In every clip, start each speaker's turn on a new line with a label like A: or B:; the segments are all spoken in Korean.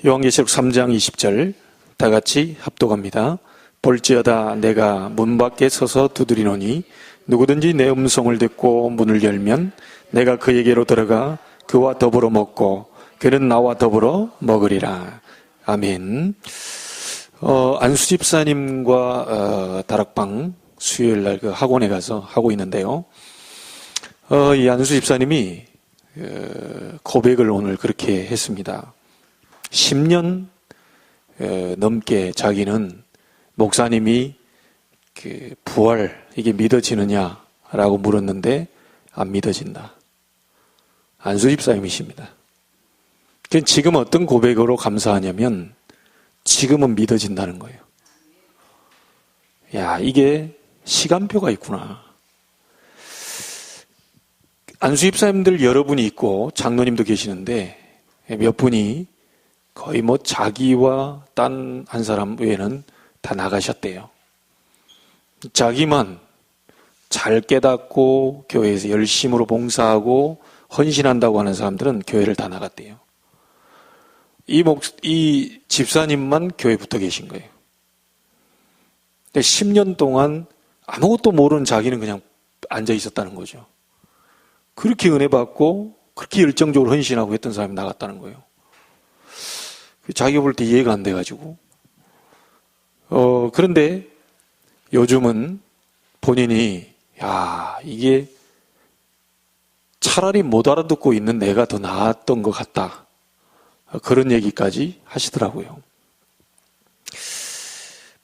A: 요한계시록 3장 20절 다 같이 합독합니다. 볼지어다 내가 문 밖에 서서 두드리노니 누구든지 내 음성을 듣고 문을 열면 내가 그에게로 들어가 그와 더불어 먹고 그는 나와 더불어 먹으리라. 아멘. 안수 집사님과 다락방 수요일날 그 학원에 가서 하고 있는데요. 이 안수 집사님이 고백을 오늘 그렇게 했습니다. 10년 넘게 자기는 목사님이 그 부활 이게 믿어지느냐라고 물었는데 안 믿어진다. 안수 집사님이십니다. 지금 어떤 고백으로 감사하냐면 지금은 믿어진다는 거예요. 야, 이게 시간표가 있구나. 안수 집사님들 여러분이 있고 장로님도 계시는데 몇 분이 거의 자기와 딴 한 사람 외에는 다 나가셨대요. 자기만 잘 깨닫고 교회에서 열심으로 봉사하고 헌신한다고 하는 사람들은 교회를 다 나갔대요. 이 집사님만 교회에 붙어 계신 거예요. 근데 10년 동안 아무것도 모르는 자기는 그냥 앉아 있었다는 거죠. 그렇게 은혜 받고 그렇게 열정적으로 헌신하고 했던 사람이 나갔다는 거예요. 자기가 볼 때 이해가 안 돼가지고. 그런데 요즘은 본인이, 이게 차라리 못 알아듣고 있는 내가 더 나았던 것 같다. 그런 얘기까지 하시더라고요.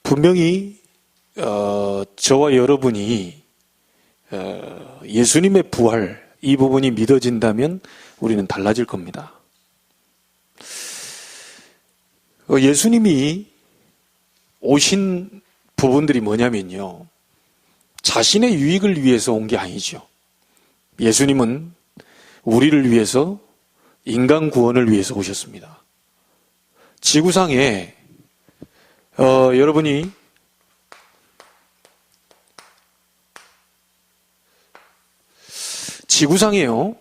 A: 분명히, 저와 여러분이, 예수님의 부활, 이 부분이 믿어진다면 우리는 달라질 겁니다. 예수님이 오신 부분들이 뭐냐면요. 자신의 유익을 위해서 온 게 아니죠. 예수님은 우리를 위해서 인간 구원을 위해서 오셨습니다. 지구상에 여러분이 지구상에요.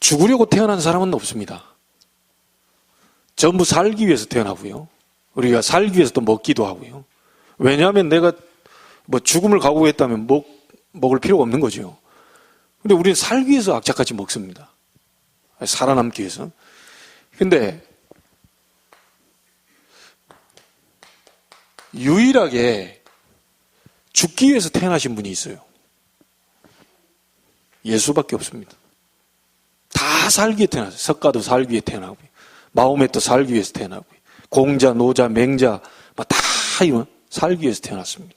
A: 죽으려고 태어난 사람은 없습니다. 전부 살기 위해서 태어나고요. 우리가 살기 위해서 또 먹기도 하고요. 왜냐하면 내가 죽음을 각오했다면 먹을 필요가 없는 거죠. 근데 우리는 살기 위해서 악착같이 먹습니다. 살아남기 위해서. 근데 유일하게 죽기 위해서 태어나신 분이 있어요. 예수밖에 없습니다. 다 살기 위해 태어났어요. 석가도 살기 위해 태어나고요. 마호메도 살기 위해서 태어나고요. 공자, 노자, 맹자 다 이런 살기 위해서 태어났습니다.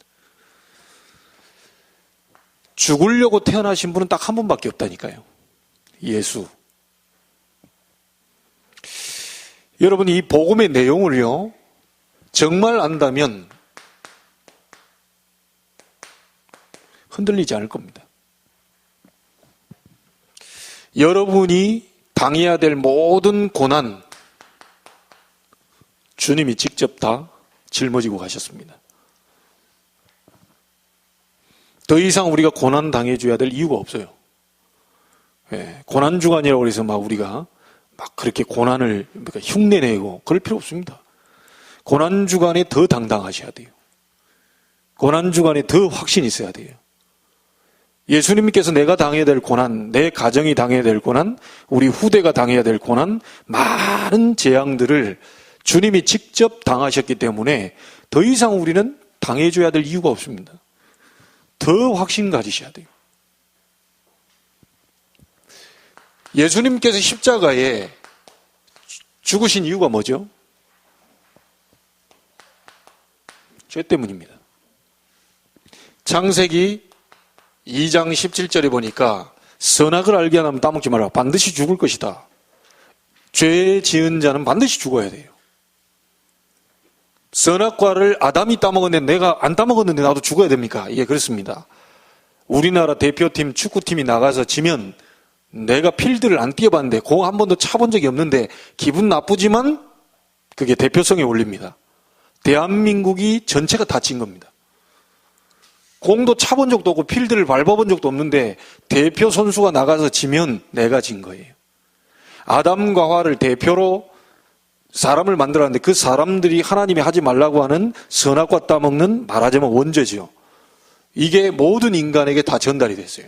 A: 죽으려고 태어나신 분은 딱 한 분밖에 없다니까요. 예수. 여러분이 이 복음의 내용을요, 정말 안다면 흔들리지 않을 겁니다. 여러분이 당해야 될 모든 고난, 주님이 직접 다 짊어지고 가셨습니다. 더 이상 우리가 고난 당해줘야 될 이유가 없어요. 고난주간이라고 해서 우리가 그렇게 고난을 흉내내고 그럴 필요 없습니다. 고난주간에 더 당당하셔야 돼요. 고난주간에 더 확신이 있어야 돼요. 예수님께서 내가 당해야 될 고난, 내 가정이 당해야 될 고난, 우리 후대가 당해야 될 고난, 많은 재앙들을 주님이 직접 당하셨기 때문에 더 이상 우리는 당해줘야 될 이유가 없습니다. 더 확신 가지셔야 돼요. 예수님께서 십자가에 죽으신 이유가 뭐죠? 죄 때문입니다. 창세기 2장 17절에 보니까 선악을 알게 하면 따먹지 마라. 반드시 죽을 것이다. 죄 지은 자는 반드시 죽어야 돼요. 선악과를 아담이 따먹었는데 내가 안 따먹었는데 나도 죽어야 됩니까? 예, 그렇습니다. 우리나라 대표팀 축구팀이 나가서 지면 내가 필드를 안 뛰어봤는데 공 한 번도 차본 적이 없는데 기분 나쁘지만 그게 대표성에 올립니다. 대한민국이 전체가 다친 겁니다. 공도 차본 적도 없고 필드를 밟아본 적도 없는데 대표 선수가 나가서 지면 내가 진 거예요. 아담과 하와를 대표로 사람을 만들었는데 그 사람들이 하나님이 하지 말라고 하는 선악과 따먹는 말하자면 원죄지요. 이게 모든 인간에게 다 전달이 됐어요.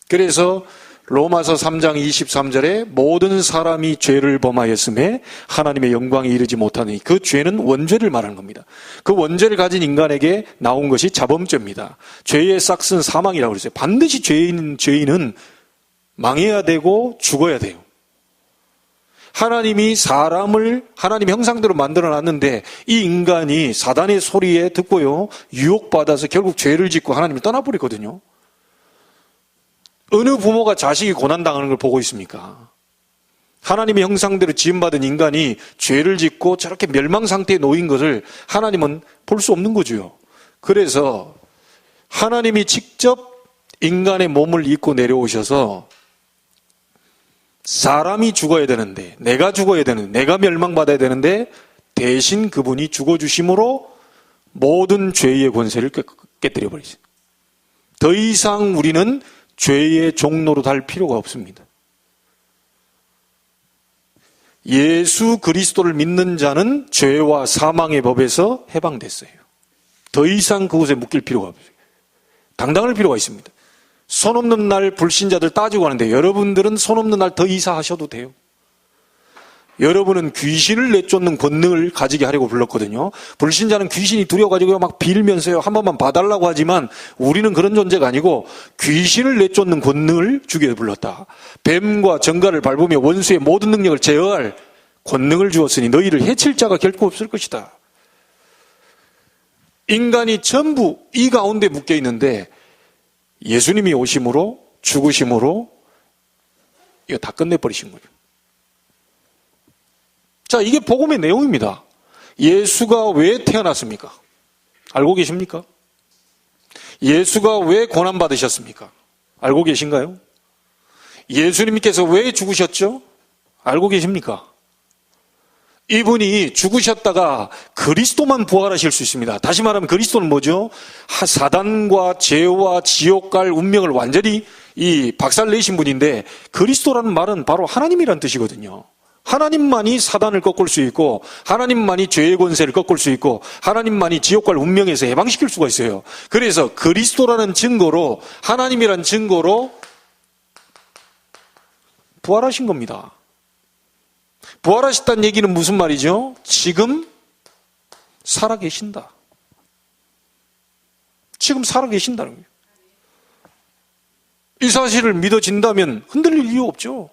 A: 그래서 로마서 3장 23절에 모든 사람이 죄를 범하였음에 하나님의 영광에 이르지 못하니 그 죄는 원죄를 말하는 겁니다. 그 원죄를 가진 인간에게 나온 것이 자범죄입니다. 죄의 싹은 사망이라고 그랬어요. 반드시 죄인은 망해야 되고 죽어야 돼요. 하나님이 사람을 하나님 형상대로 만들어 놨는데 이 인간이 사단의 소리에 듣고요, 유혹받아서 결국 죄를 짓고 하나님을 떠나버리거든요. 어느 부모가 자식이 고난당하는 걸 보고 있습니까? 하나님의 형상대로 지음받은 인간이 죄를 짓고 저렇게 멸망 상태에 놓인 것을 하나님은 볼 수 없는 거죠. 그래서 하나님이 직접 인간의 몸을 입고 내려오셔서 사람이 죽어야 되는데, 내가 죽어야 되는데, 내가 멸망받아야 되는데 대신 그분이 죽어주심으로 모든 죄의 권세를 깨뜨려 버리죠. 더 이상 우리는 죄의 종로로 달 필요가 없습니다. 예수 그리스도를 믿는 자는 죄와 사망의 법에서 해방됐어요. 더 이상 그곳에 묶일 필요가 없어요. 당당할 필요가 있습니다. 손 없는 날 불신자들 따지고 하는데 여러분들은 손 없는 날 더 이사하셔도 돼요. 여러분은 귀신을 내쫓는 권능을 가지게 하려고 불렀거든요. 불신자는 귀신이 두려워가지고 막 빌면서요, 한 번만 봐달라고 하지만 우리는 그런 존재가 아니고 귀신을 내쫓는 권능을 주기에 불렀다. 뱀과 정갈을 밟으며 원수의 모든 능력을 제어할 권능을 주었으니 너희를 해칠 자가 결코 없을 것이다. 인간이 전부 이 가운데 묶여 있는데 예수님이 오심으로, 죽으심으로 이거 다 끝내버리신 거예요. 자, 이게 복음의 내용입니다. 예수가 왜 태어났습니까? 알고 계십니까? 예수가 왜 고난받으셨습니까? 알고 계신가요? 예수님께서 왜 죽으셨죠? 알고 계십니까? 이분이 죽으셨다가 그리스도만 부활하실 수 있습니다. 다시 말하면 그리스도는 뭐죠? 사단과 죄와 지옥 갈 운명을 완전히 박살내신 분인데, 그리스도라는 말은 바로 하나님이란 뜻이거든요. 하나님만이 사단을 꺾을 수 있고, 하나님만이 죄의 권세를 꺾을 수 있고, 하나님만이 지옥 갈 운명에서 해방시킬 수가 있어요. 그래서 그리스도라는 증거로, 하나님이란 증거로 부활하신 겁니다. 부활하셨다는 얘기는 무슨 말이죠? 지금 살아계신다. 지금 살아계신다는 거예요. 이 사실을 믿어진다면 흔들릴 이유 없죠.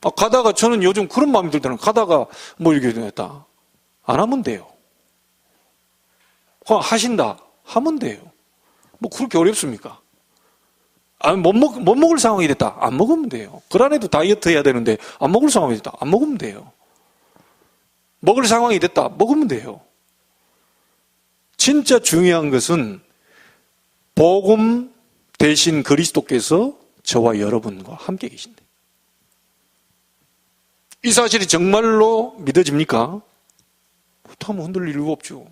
A: 가다가 저는 요즘 그런 마음이 들더라고요. 가다가 뭐 이렇게 됐다. 안 하면 돼요. 하신다. 하면 돼요. 뭐 그렇게 어렵습니까? 못 먹을 상황이 됐다. 안 먹으면 돼요. 그 안에도 다이어트 해야 되는데 안 먹을 상황이 됐다. 안 먹으면 돼요. 먹을 상황이 됐다. 먹으면 돼요. 진짜 중요한 것은 복음 대신 그리스도께서 저와 여러분과 함께 계신다. 이 사실이 정말로 믿어집니까? 그렇다면 흔들릴 이유가 없죠.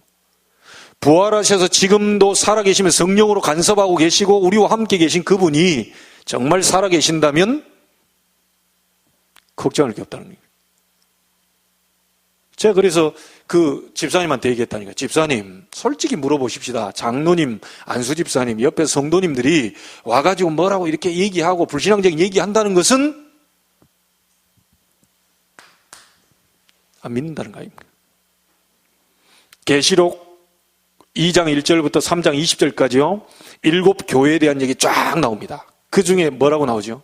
A: 부활하셔서 지금도 살아계시면 성령으로 간섭하고 계시고 우리와 함께 계신 그분이 정말 살아계신다면 걱정할 게 없다는 거예요. 제가 그래서 그 집사님한테 얘기했다니까. 집사님, 솔직히 물어보십시다. 장로님, 안수 집사님, 옆에 성도님들이 와가지고 뭐라고 이렇게 얘기하고 불신앙적인 얘기한다는 것은 안 믿는다는 거 아닙니까? 계시록 2장 1절부터 3장 20절까지요. 7 교회에 대한 얘기 쫙 나옵니다. 그 중에 뭐라고 나오죠?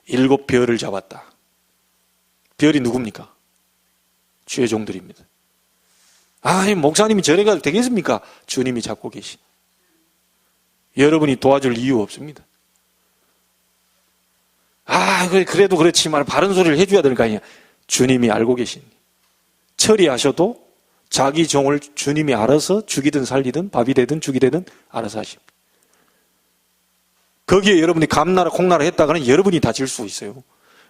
A: 7 별을 잡았다. 별이 누굽니까? 주의 종들입니다. 목사님이 절에 가도 되겠습니까? 주님이 잡고 계신. 여러분이 도와줄 이유 없습니다. 그래도 그렇지만 바른 소리를 해줘야 될 거 아니야. 주님이 알고 계신. 처리하셔도 자기 종을 주님이 알아서 죽이든 살리든 밥이 되든 죽이 되든 알아서 하십니다. 거기에 여러분이 감나라 콩나라 했다가는 여러분이 다질 수 있어요.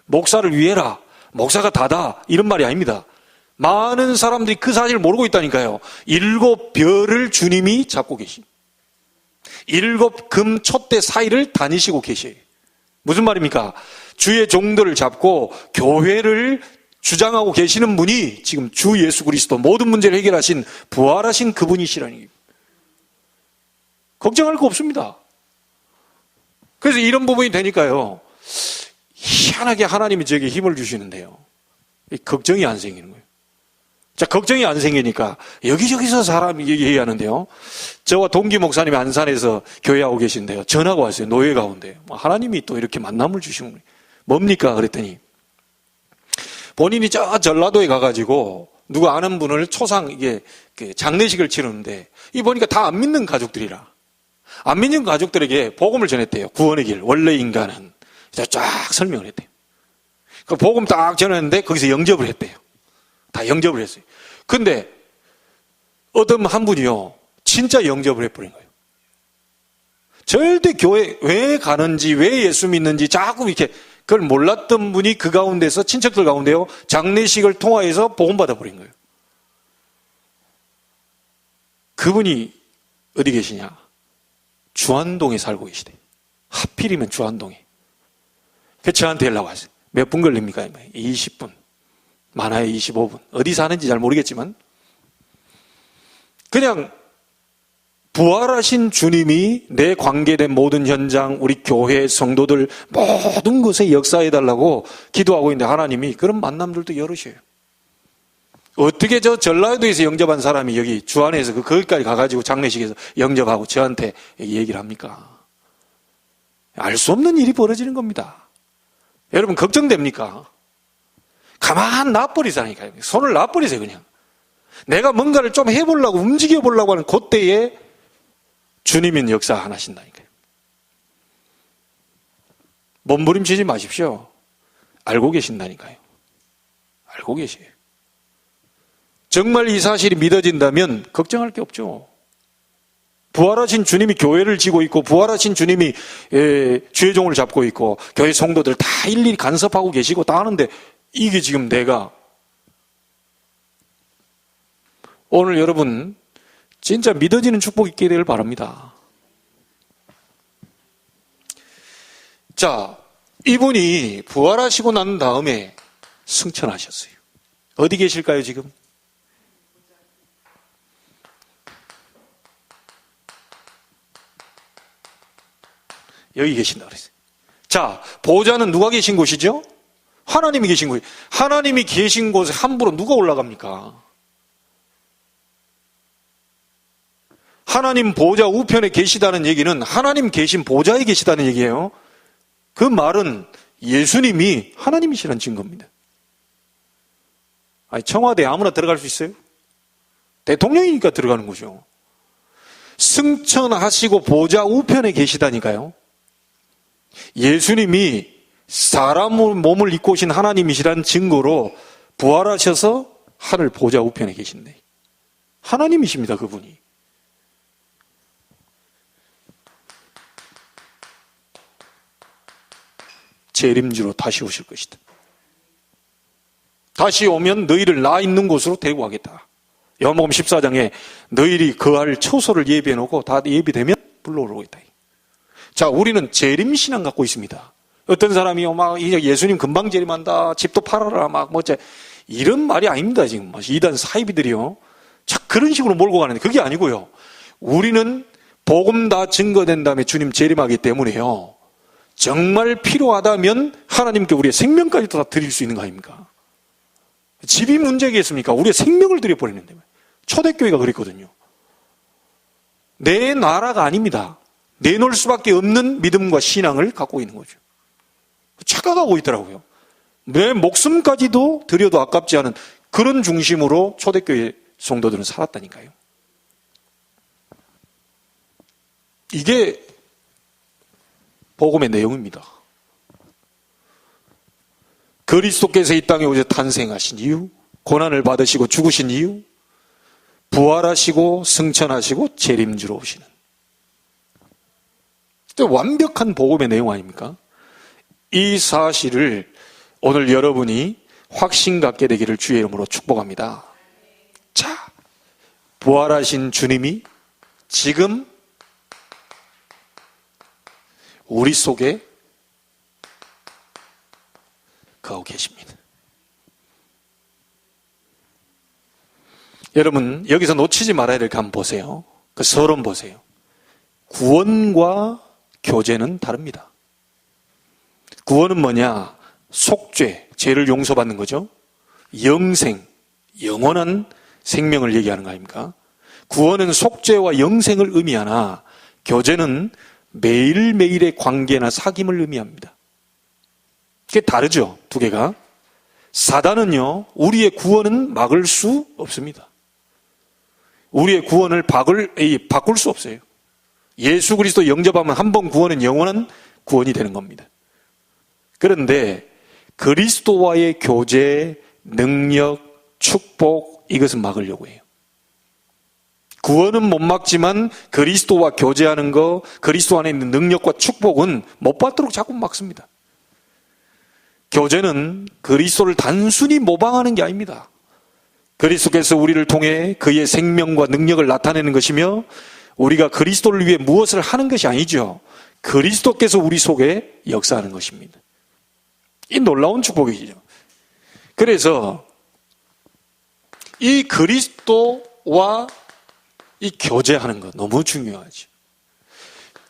A: 목사를 위해라. 목사가 다다. 이런 말이 아닙니다. 많은 사람들이 그 사실을 모르고 있다니까요. 7 별을 주님이 잡고 계십니다. 7 금 촛대 사이를 다니시고 계셔요. 무슨 말입니까? 주의 종들을 잡고 교회를 주장하고 계시는 분이 지금 주 예수 그리스도 모든 문제를 해결하신 부활하신 그분이시라는 얘기입니다. 걱정할 거 없습니다. 그래서 이런 부분이 되니까요, 희한하게 하나님이 저에게 힘을 주시는데요, 걱정이 안 생기는 거예요. 자, 걱정이 안 생기니까 여기저기서 사람이 얘기하는데요, 저와 동기 목사님이 안산에서 교회하고 계신데요, 전화가 왔어요. 노예 가운데 하나님이 또 이렇게 만남을 주시는 거예요. 뭡니까? 그랬더니 본인이 저 전라도에 가가지고 누구 아는 분을 초상 이게 장례식을 치르는데, 이 보니까 다 안 믿는 가족들이라, 안 믿는 가족들에게 복음을 전했대요. 구원의 길, 원래 인간은. 쫙 설명을 했대요. 그 복음 딱 전했는데 거기서 영접을 했대요. 다 영접을 했어요. 근데 어떤 한 분이요, 진짜 영접을 해버린 거예요. 절대 교회 왜 가는지, 왜 예수 믿는지 자꾸 이렇게 그걸 몰랐던 분이 그 가운데서, 친척들 가운데요, 장례식을 통화해서 복음 받아버린 거예요. 그분이 어디 계시냐? 주안동에 살고 계시대. 하필이면 주안동에. 그래서 저한테 연락 왔어요. 몇 분 걸립니까? 20분. 많아야 25분. 어디 사는지 잘 모르겠지만 그냥 부활하신 주님이 내 관계된 모든 현장, 우리 교회 성도들 모든 것에 역사해달라고 기도하고 있는데, 하나님이 그런 만남들도 열으셔요. 어떻게 저 전라도에서 영접한 사람이 여기 주안에서 거기까지 가가지고 장례식에서 영접하고 저한테 얘기를 합니까? 알 수 없는 일이 벌어지는 겁니다. 여러분, 걱정됩니까? 가만 놔버리자니까요. 손을 놔버리세요. 그냥 내가 뭔가를 좀 해보려고, 움직여보려고 하는 그때에 주님은 역사 안 하신다니까요. 몸부림치지 마십시오. 알고 계신다니까요. 알고 계세요. 정말 이 사실이 믿어진다면 걱정할 게 없죠. 부활하신 주님이 교회를 지고 있고, 부활하신 주님이 주의 종을 잡고 있고, 교회 성도들 다 일일이 간섭하고 계시고 다 하는데, 이게 지금 내가, 오늘 여러분 진짜 믿어지는 축복이 있게 되길 바랍니다. 자, 이분이 부활하시고 난 다음에 승천하셨어요. 어디 계실까요 지금? 여기 계신다 그랬어요. 자, 보좌는 누가 계신 곳이죠? 하나님이 계신 곳이에요. 하나님이 계신 곳에 함부로 누가 올라갑니까? 하나님 보좌 우편에 계시다는 얘기는 하나님 계신 보좌에 계시다는 얘기예요. 그 말은 예수님이 하나님이시라는 증거입니다. 아니, 청와대에 아무나 들어갈 수 있어요? 대통령이니까 들어가는 거죠. 승천하시고 보좌 우편에 계시다니까요. 예수님이 사람 몸을 입고 오신 하나님이시라는 증거로 부활하셔서 하늘 보좌 우편에 계신데, 하나님이십니다. 그분이. 재림주로 다시 오실 것이다. 다시 오면 너희를 나 있는 곳으로 데리고 가겠다. 요한복음 14장에 너희들이 거할 처소를 예비해 놓고 다 예비되면 불러오겠다. 자, 우리는 재림신앙 갖고 있습니다. 어떤 사람이요, 막 이제 예수님 금방 재림한다, 집도 팔아라, 막 뭐지, 이런 말이 아닙니다. 지금 이단 사이비들이요, 자, 그런 식으로 몰고 가는데 그게 아니고요. 우리는 복음 다 증거된 다음에 주님 재림하기 때문에요, 정말 필요하다면 하나님께 우리의 생명까지도 다 드릴 수 있는 거 아닙니까? 집이 문제겠습니까? 우리의 생명을 드려버리는데. 초대교회가 그랬거든요. 내 나라가 아닙니다. 내놓을 수밖에 없는 믿음과 신앙을 갖고 있는 거죠. 착각하고 있더라고요. 내 목숨까지도 드려도 아깝지 않은 그런 중심으로 초대교회 성도들은 살았다니까요. 이게 복음의 내용입니다. 그리스도께서 이 땅에 오셔서 탄생하신 이유, 고난을 받으시고 죽으신 이유, 부활하시고 승천하시고 재림주로 오시는 완벽한 복음의 내용 아닙니까? 이 사실을 오늘 여러분이 확신 갖게 되기를 주의 이름으로 축복합니다. 자, 부활하신 주님이 지금 우리 속에 계십니다. 여러분, 여기서 놓치지 말아야 될 거 한번 보세요. 그 서론 보세요. 구원과 교제는 다릅니다. 구원은 뭐냐? 속죄, 죄를 용서받는 거죠. 영생, 영원한 생명을 얘기하는 거 아닙니까? 구원은 속죄와 영생을 의미하나 교제는 매일매일의 관계나 사귐을 의미합니다. 그게 다르죠, 두 개가. 사단은요, 우리의 구원은 막을 수 없습니다. 우리의 구원을 바꿀 수 없어요. 예수 그리스도 영접하면 한 번 구원은 영원한 구원이 되는 겁니다. 그런데 그리스도와의 교제, 능력, 축복, 이것은 막으려고 해요. 구원은 못 막지만 그리스도와 교제하는 거, 그리스도 안에 있는 능력과 축복은 못 받도록 자꾸 막습니다. 교제는 그리스도를 단순히 모방하는 게 아닙니다. 그리스도께서 우리를 통해 그의 생명과 능력을 나타내는 것이며 우리가 그리스도를 위해 무엇을 하는 것이 아니죠. 그리스도께서 우리 속에 역사하는 것입니다. 이 놀라운 축복이죠. 그래서 이 그리스도와 이 교제하는 것 너무 중요하죠.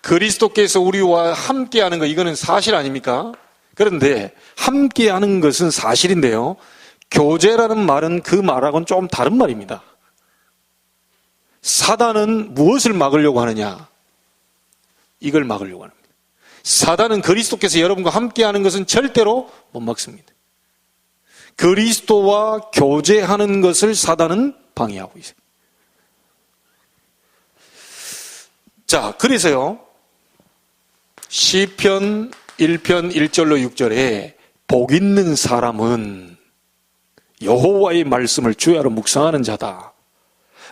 A: 그리스도께서 우리와 함께하는 것, 이거는 사실 아닙니까? 그런데 함께하는 것은 사실인데요, 교제라는 말은 그 말하고는 좀 다른 말입니다. 사단은 무엇을 막으려고 하느냐? 이걸 막으려고 합니다. 사단은 그리스도께서 여러분과 함께하는 것은 절대로 못 막습니다. 그리스도와 교제하는 것을 사단은 방해하고 있어요. 자, 그래서요, 시편 1편 1절로 6절에 복 있는 사람은 여호와의 말씀을 주야로 묵상하는 자다.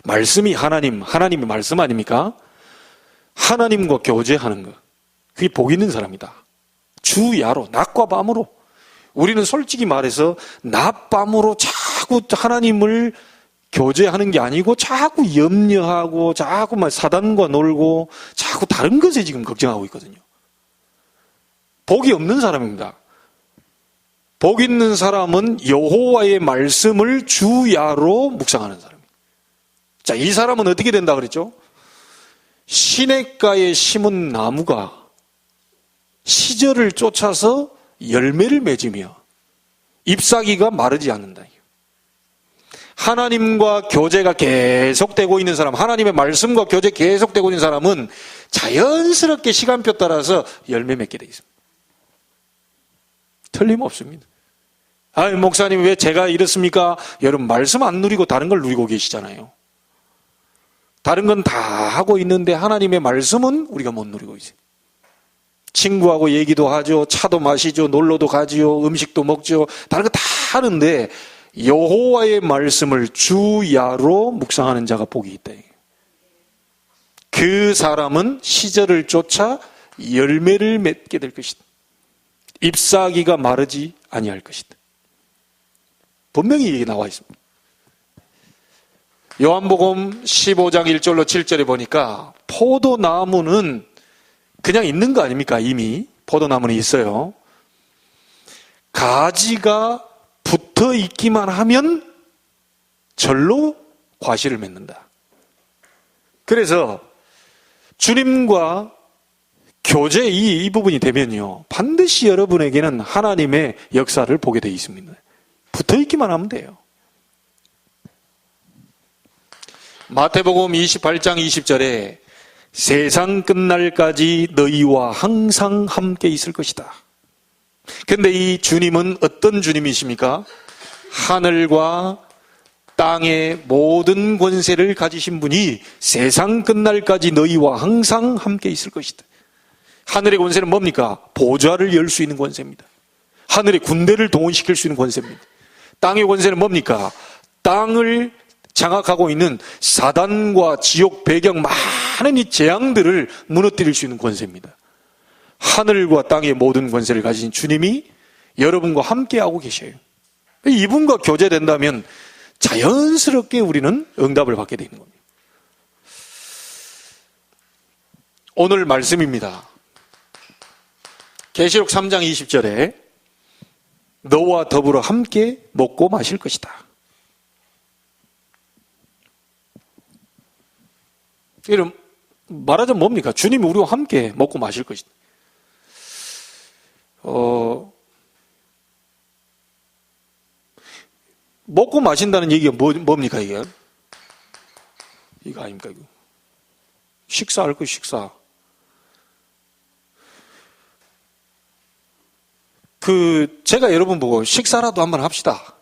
A: 말씀이 하나님의 말씀 아닙니까? 하나님과 교제하는 것, 그게 복 있는 사람이다. 주야로, 낮과 밤으로. 우리는 솔직히 말해서 낮밤으로 자꾸 하나님을 교제하는 게 아니고 자꾸 염려하고 자꾸 사단과 놀고 자꾸 다른 것에 지금 걱정하고 있거든요. 복이 없는 사람입니다. 복 있는 사람은 여호와의 말씀을 주야로 묵상하는 사람입니다. 자, 이 사람은 어떻게 된다 그랬죠? 시냇가에 심은 나무가 시절을 쫓아서 열매를 맺으며 잎사귀가 마르지 않는다. 하나님과 교제가 계속되고 있는 사람, 하나님의 말씀과 교제 계속되고 있는 사람은 자연스럽게 시간표 따라서 열매 맺게 되어 있습니다. 틀림없습니다. 아유, 목사님 왜 제가 이렇습니까? 여러분, 말씀 안 누리고 다른 걸 누리고 계시잖아요. 다른 건 다 하고 있는데 하나님의 말씀은 우리가 못 누리고 있어요. 친구하고 얘기도 하죠. 차도 마시죠. 놀러도 가지요. 음식도 먹죠. 다른 거 다 하는데 여호와의 말씀을 주야로 묵상하는 자가 복이 있다. 그 사람은 시절을 쫓아 열매를 맺게 될 것이다. 잎사귀가 마르지 아니할 것이다. 분명히 이게 나와 있습니다. 요한복음 15장 1절로 7절에 보니까 포도나무는 그냥 있는 거 아닙니까? 이미 포도나무는 있어요. 가지가 붙어 있기만 하면 절로 과실을 맺는다. 그래서 주님과 교제 이 부분이 되면요, 반드시 여러분에게는 하나님의 역사를 보게 되어 있습니다. 붙어 있기만 하면 돼요. 마태복음 28장 20절에 세상 끝날까지 너희와 항상 함께 있을 것이다. 근데 이 주님은 어떤 주님이십니까? 하늘과 땅의 모든 권세를 가지신 분이 세상 끝날까지 너희와 항상 함께 있을 것이다. 하늘의 권세는 뭡니까? 보좌를 열 수 있는 권세입니다. 하늘의 군대를 동원시킬 수 있는 권세입니다. 땅의 권세는 뭡니까? 땅을 장악하고 있는 사단과 지옥 배경 많은 이 재앙들을 무너뜨릴 수 있는 권세입니다. 하늘과 땅의 모든 권세를 가진 주님이 여러분과 함께하고 계셔요. 이분과 교제된다면 자연스럽게 우리는 응답을 받게 되는 겁니다. 오늘 말씀입니다. 계시록 3장 20절에 너와 더불어 함께 먹고 마실 것이다. 이런 말하자면 뭡니까? 주님이 우리와 함께 먹고 마실 것이다. 먹고 마신다는 얘기가 뭡니까, 이게? 이거 아닙니까, 이거? 식사할 거, 식사. 제가 여러분 보고 식사라도 한번 합시다.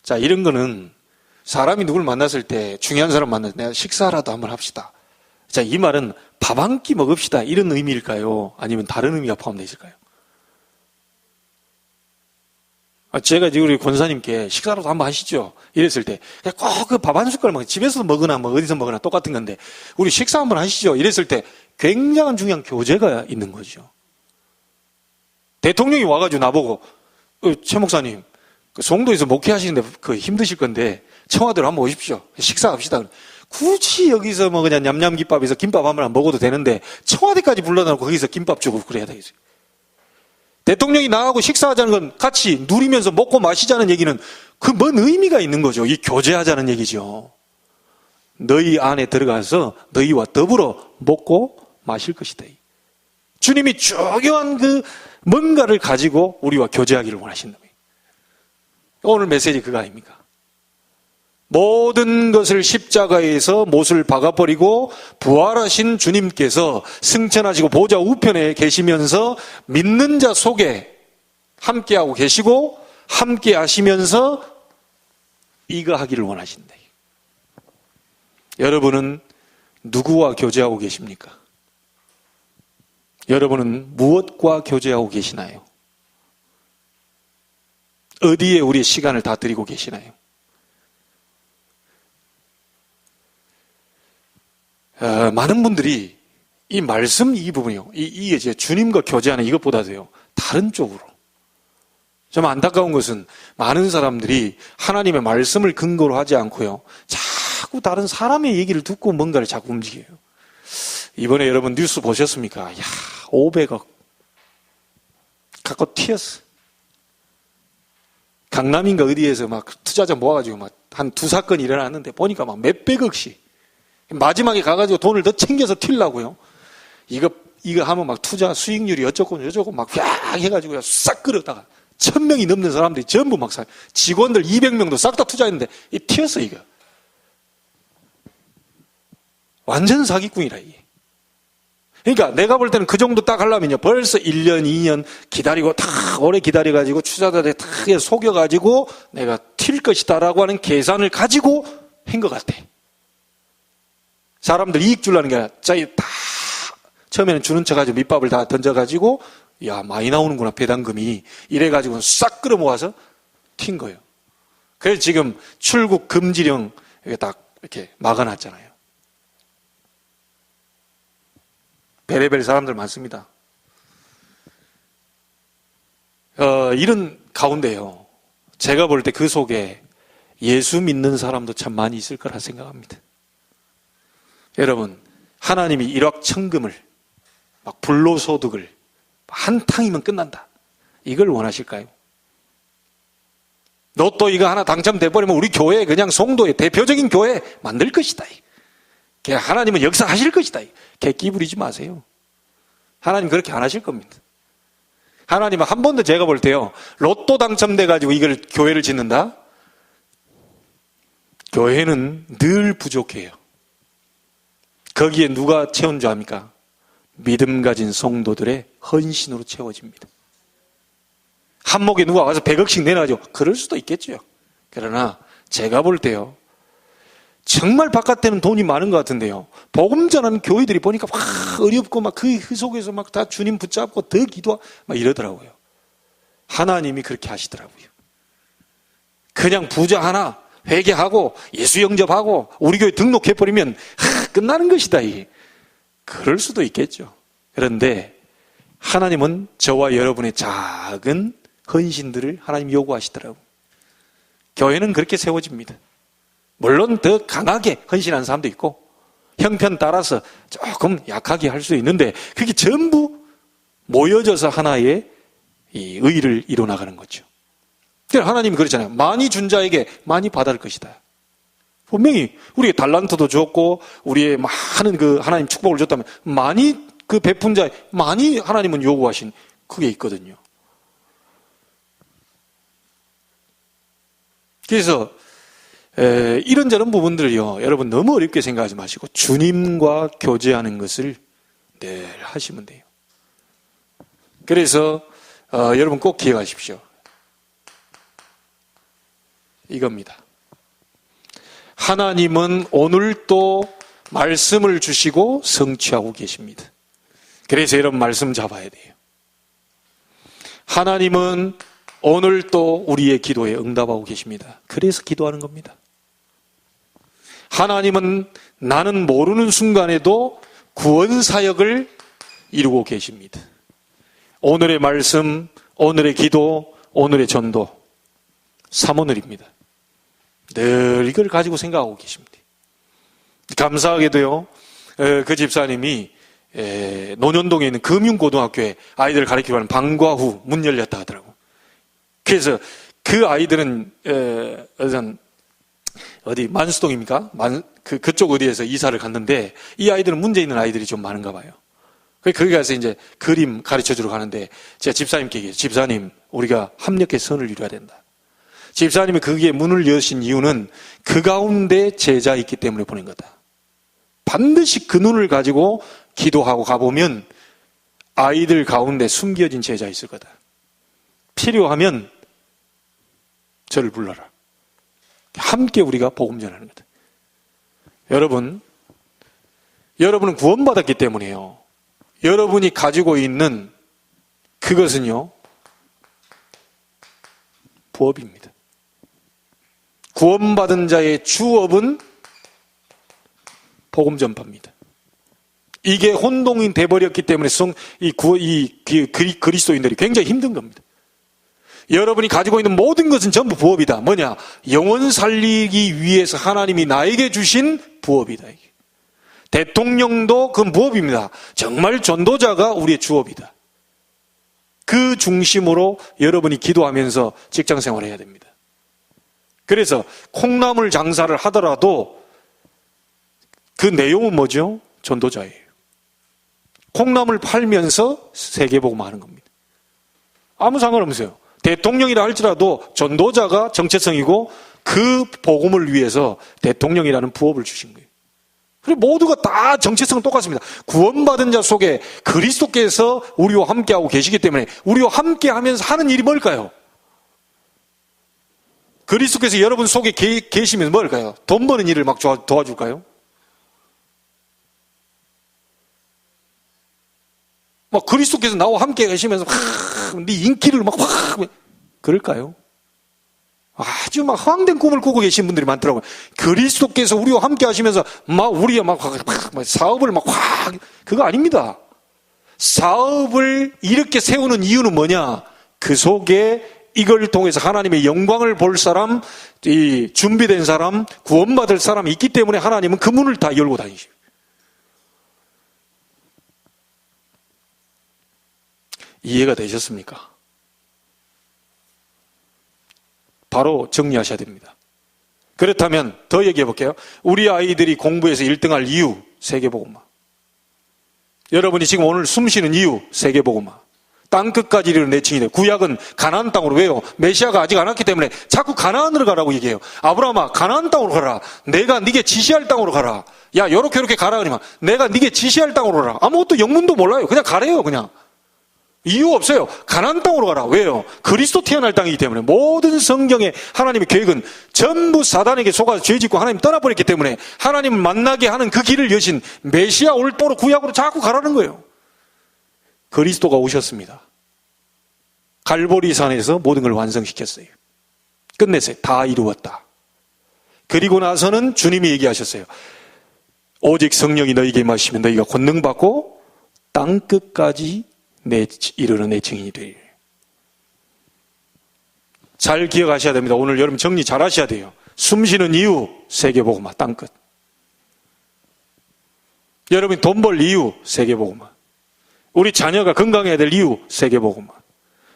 A: 자, 이런 거는 사람이 누굴 만났을 때, 중요한 사람 만났을 때, 내가 식사라도 한번 합시다. 자, 이 말은 밥 한 끼 먹읍시다. 이런 의미일까요? 아니면 다른 의미가 포함되어 있을까요? 제가 우리 권사님께 식사라도 한번 하시죠. 이랬을 때, 꼭 그 밥 한 숟갈 집에서 먹으나 뭐 어디서 먹으나 똑같은 건데, 우리 식사 한번 하시죠. 이랬을 때 굉장한 중요한 교제가 있는 거죠. 대통령이 와가지고 나보고, 최 목사님, 송도에서 목회하시는데 힘드실 건데, 청와대로 한번 오십시오. 식사합시다. 굳이 여기서 뭐 그냥 냠냠김밥에서 김밥 한번 먹어도 되는데, 청와대까지 불러놓고 거기서 김밥 주고 그래야 되겠어요. 대통령이 나하고 식사하자는 건 같이 누리면서 먹고 마시자는 얘기는 그 뭔 의미가 있는 거죠. 이 교제하자는 얘기죠. 너희 안에 들어가서 너희와 더불어 먹고 마실 것이다. 주님이 중요한 뭔가를 가지고 우리와 교제하기를 원하신다. 오늘 메시지 그거 아닙니까? 모든 것을 십자가에서 못을 박아버리고 부활하신 주님께서 승천하시고 보좌 우편에 계시면서 믿는 자 속에 함께하고 계시고 함께 하시면서 이거 하기를 원하신다. 여러분은 누구와 교제하고 계십니까? 여러분은 무엇과 교제하고 계시나요? 어디에 우리의 시간을 다 드리고 계시나요? 많은 분들이 이 말씀 이 부분이요. 이게 이제 주님과 교제하는 이것보다도요. 다른 쪽으로. 좀 안타까운 것은 많은 사람들이 하나님의 말씀을 근거로 하지 않고요. 자꾸 다른 사람의 얘기를 듣고 뭔가를 자꾸 움직여요. 이번에 여러분 뉴스 보셨습니까? 500억 갖고 튀었어. 강남인가 어디에서 막 투자자 모아가지고 막 한 2사건이 일어났는데 보니까 막 몇백억씩. 마지막에 가가지고 돈을 더 챙겨서 튀려고요. 이거 하면 막 투자 수익률이 어쩌고 저쩌고 막 쫙 해가지고 싹 끌어다가 1000명이 넘는 사람들이 전부 막 직원들 200명도 싹 다 투자했는데 튀었어 이거. 완전 사기꾼이라 이게. 그러니까 내가 볼 때는 그 정도 딱 하려면요. 벌써 1년, 2년 기다리고 다 오래 기다려가지고 투자자들이 다 속여가지고 내가 튈 것이다라고 하는 계산을 가지고 한 것 같아. 사람들 이익 주려는 게 아니라 다 처음에는 주는 척가지고 밑밥을 다 던져가지고 야 많이 나오는구나 배당금이 이래가지고 싹 끌어모아서 튄 거예요. 그래서 지금 출국 금지령 딱 이렇게 막아놨잖아요. 베레벨 사람들 많습니다. 이런 가운데요. 제가 볼 때 그 속에 예수 믿는 사람도 참 많이 있을 거라 생각합니다. 여러분, 하나님이 일확천금을, 막 불로소득을 한탕이면 끝난다. 이걸 원하실까요? 로또 이거 하나 당첨돼버리면 우리 교회 그냥 송도의 대표적인 교회 만들 것이다. 하나님은 역사하실 것이다. 객기 부리지 마세요. 하나님 그렇게 안 하실 겁니다. 하나님은 한 번도 제가 볼 때요. 로또 당첨돼가지고 이걸 교회를 짓는다? 교회는 늘 부족해요. 거기에 누가 채운 줄 압니까? 믿음 가진 성도들의 헌신으로 채워집니다. 한목에 누가 와서 100억씩 내놔가지고 그럴 수도 있겠죠. 그러나 제가 볼 때요. 정말 바깥에는 돈이 많은 것 같은데요. 복음 전하는 교회들이 보니까 막 어렵고 막 그 속에서 막 다 주님 붙잡고 더 기도하고 막 이러더라고요. 하나님이 그렇게 하시더라고요. 그냥 부자 하나 회개하고 예수 영접하고 우리 교회 등록해버리면 끝나는 것이다. 이게. 그럴 수도 있겠죠. 그런데 하나님은 저와 여러분의 작은 헌신들을 하나님 요구하시더라고요. 교회는 그렇게 세워집니다. 물론 더 강하게 헌신하는 사람도 있고 형편 따라서 조금 약하게 할 수 있는데 그게 전부 모여져서 하나의 이 의를 이뤄나가는 거죠. 그러니까 하나님이 그러잖아요. 많이 준 자에게 많이 받을 것이다. 분명히 우리의 달란트도 줬고 우리의 많은 그 하나님 축복을 줬다면 많이 그 베푼 자에 많이 하나님은 요구하신 그게 있거든요. 그래서 이런저런 부분들을요, 여러분 너무 어렵게 생각하지 마시고 주님과 교제하는 것을 늘 하시면 돼요. 그래서 여러분 꼭 기억하십시오. 이겁니다. 하나님은 오늘도 말씀을 주시고 성취하고 계십니다. 그래서 여러분 말씀 잡아야 돼요. 하나님은 오늘도 우리의 기도에 응답하고 계십니다. 그래서 기도하는 겁니다. 하나님은 나는 모르는 순간에도 구원 사역을 이루고 계십니다. 오늘의 말씀, 오늘의 기도, 오늘의 전도, 삼오늘입니다. 늘 이걸 가지고 생각하고 계십니다. 감사하게도요, 그 집사님이 논현동에 있는 금융고등학교에 아이들을 가르치고 하는 방과 후 문 열렸다 하더라고. 그래서 그 아이들은 어디 만수동입니까? 그쪽 어디에서 이사를 갔는데 이 아이들은 문제 있는 아이들이 좀 많은가 봐요. 거기 가서 이제 그림 가르쳐주러 가는데 제가 집사님께 얘기해요. 집사님, 우리가 합력해서 선을 이루어야 된다. 집사님이 거기에 문을 여신 이유는 그 가운데 제자 있기 때문에 보낸 거다. 반드시 그 눈을 가지고 기도하고 가보면 아이들 가운데 숨겨진 제자 있을 거다. 필요하면 저를 불러라. 함께 우리가 복음 전하는 거다. 여러분은 구원받았기 때문에요. 여러분이 가지고 있는 그것은요, 부업입니다. 구원받은 자의 주업은 복음 전파입니다. 이게 혼동이 돼버렸기 때문에 그리스도인들이 굉장히 힘든 겁니다. 여러분이 가지고 있는 모든 것은 전부 부업이다. 뭐냐? 영혼 살리기 위해서 하나님이 나에게 주신 부업이다. 대통령도 그 부업입니다. 정말 전도자가 우리의 주업이다. 그 중심으로 여러분이 기도하면서 직장 생활을 해야 됩니다. 그래서 콩나물 장사를 하더라도 그 내용은 뭐죠? 전도자예요. 콩나물 팔면서 세계복음 하는 겁니다. 아무 상관없어요. 대통령이라 할지라도 전도자가 정체성이고 그 복음을 위해서 대통령이라는 부업을 주신 거예요. 그리고 모두가 다 정체성은 똑같습니다. 구원받은 자 속에 그리스도께서 우리와 함께하고 계시기 때문에 우리와 함께하면서 하는 일이 뭘까요? 그리스도께서 여러분 속에 계시면 뭘까요? 돈 버는 일을 막 도와줄까요? 막 그리스도께서 나와 함께 계시면서 네 인기를 막 그럴까요? 아주 막 허황된 꿈을 꾸고 계신 분들이 많더라고요. 그리스도께서 우리와 함께 하시면서 우리가 사업을 그거 아닙니다. 사업을 이렇게 세우는 이유는 뭐냐? 그 속에 이걸 통해서 하나님의 영광을 볼 사람, 이 준비된 사람, 구원받을 사람이 있기 때문에 하나님은 그 문을 다 열고 다니십니다. 이해가 되셨습니까? 바로 정리하셔야 됩니다. 그렇다면 더 얘기해 볼게요. 우리 아이들이 공부해서 1등할 이유, 세계복음화. 여러분이 지금 오늘 숨쉬는 이유, 세계복음화. 땅끝까지 이르는 내칭이 돼요. 구약은 가나안 땅으로. 왜요? 메시아가 아직 안 왔기 때문에 자꾸 가나안으로 가라고 얘기해요. 아브라함아, 가나안 땅으로 가라. 내가 네게 지시할 땅으로 가라. 야, 요렇게 가라. 그러면 내가 네게 지시할 땅으로 가라. 아무것도 영문도 몰라요. 그냥 가래요. 그냥. 이유 없어요. 가나안 땅으로 가라. 왜요? 그리스도 태어날 땅이기 때문에. 모든 성경의 하나님의 계획은 전부 사단에게 속아서 죄짓고 하나님 떠나버렸기 때문에 하나님을 만나게 하는 그 길을 여신 메시아 올도로 구약으로 자꾸 가라는 거예요. 그리스도가 오셨습니다. 갈보리산에서 모든 걸 완성시켰어요. 끝냈어요. 다 이루었다. 그리고 나서는 주님이 얘기하셨어요. 오직 성령이 너희에게 임하시면 너희가 권능받고 땅끝까지 이르는 내 증인이 되리라. 잘 기억하셔야 됩니다. 오늘 여러분 정리 잘 하셔야 돼요. 숨쉬는 이유, 세계복음화, 땅끝. 여러분이 돈 벌 이유, 세계복음화. 우리 자녀가 건강해야 될 이유, 세계복음화.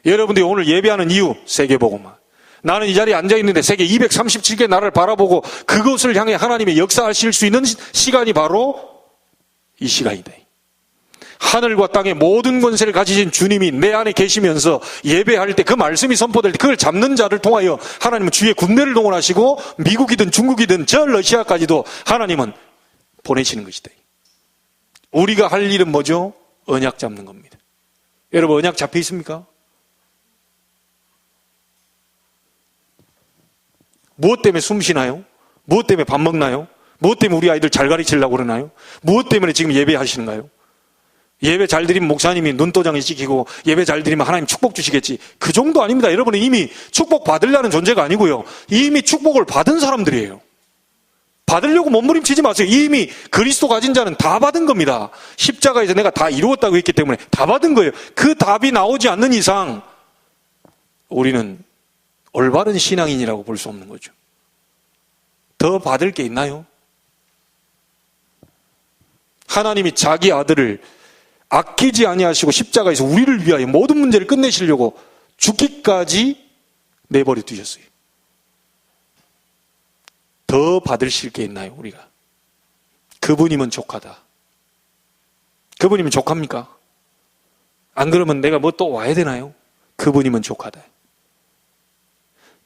A: 여러분들이 오늘 예배하는 이유, 세계복음화. 나는 이 자리에 앉아있는데 세계 237개 나라를 바라보고 그것을 향해 하나님의 역사하실 수 있는 시간이 바로 이 시간이다. 하늘과 땅의 모든 권세를 가지신 주님이 내 안에 계시면서 예배할 때 그 말씀이 선포될 때 그걸 잡는 자를 통하여 하나님은 주의 군대를 동원하시고 미국이든 중국이든 저 러시아까지도 하나님은 보내시는 것이다. 우리가 할 일은 뭐죠? 언약 잡는 겁니다. 여러분 언약 잡혀 있습니까? 무엇 때문에 숨 쉬나요? 무엇 때문에 밥 먹나요? 무엇 때문에 우리 아이들 잘 가르치려고 그러나요? 무엇 때문에 지금 예배하시는가요? 예배 잘 드리면 목사님이 눈도장이 찍히고 예배 잘 드리면 하나님 축복 주시겠지. 그 정도 아닙니다. 여러분은 이미 축복 받으려는 존재가 아니고요. 이미 축복을 받은 사람들이에요. 받으려고 몸부림치지 마세요. 이미 그리스도 가진 자는 다 받은 겁니다. 십자가에서 내가 다 이루었다고 했기 때문에 다 받은 거예요. 그 답이 나오지 않는 이상 우리는 올바른 신앙인이라고 볼 수 없는 거죠. 더 받을 게 있나요? 하나님이 자기 아들을 아끼지 아니하시고 십자가에서 우리를 위하여 모든 문제를 끝내시려고 죽기까지 내버려 두셨어요. 더 받으실 게 있나요, 우리가? 그분이면 족하다. 그분이면 족합니까? 안 그러면 내가 뭐 또 와야 되나요? 그분이면 족하다.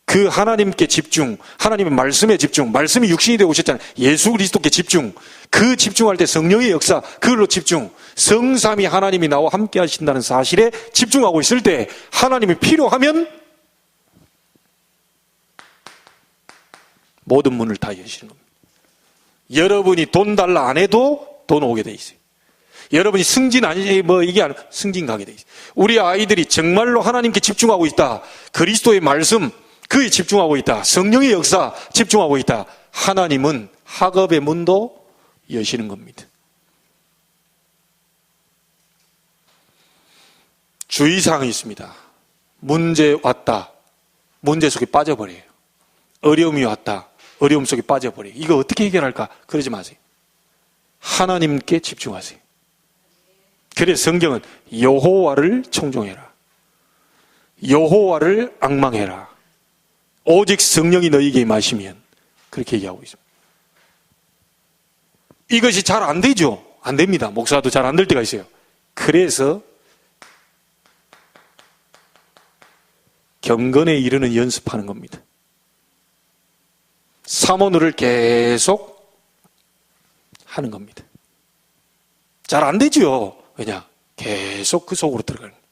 A: 그 하나님께 집중, 하나님의 말씀에 집중, 말씀이 육신이 되어 오셨잖아요. 예수 그리스도께 집중, 그 집중할 때 성령의 역사, 그걸로 집중, 성삼위 하나님이 나와 함께 하신다는 사실에 집중하고 있을 때 하나님이 필요하면 모든 문을 다 여시는 겁니다. 여러분이 돈 달라 안 해도 돈 오게 돼 있어요. 여러분이 승진 아니 이게 아니라 승진 가게 돼 있어요. 우리 아이들이 정말로 하나님께 집중하고 있다. 그리스도의 말씀 그에 집중하고 있다. 성령의 역사 집중하고 있다. 하나님은 학업의 문도 여시는 겁니다. 주의사항이 있습니다. 문제 왔다. 문제 속에 빠져버려요. 어려움이 왔다. 어려움 속에 빠져버려요. 이거 어떻게 해결할까? 그러지 마세요. 하나님께 집중하세요. 그래서 성경은 여호와를 청종해라. 여호와를 앙망해라. 오직 성령이 너희에게 임하시면 그렇게 얘기하고 있습니다. 이것이 잘 안 되죠? 안 됩니다. 목사도 잘 안 될 때가 있어요. 그래서 경건에 이르는 연습하는 겁니다. 사모노를 계속 하는 겁니다. 잘 안 되죠? 왜냐? 계속 그 속으로 들어가는 거예요.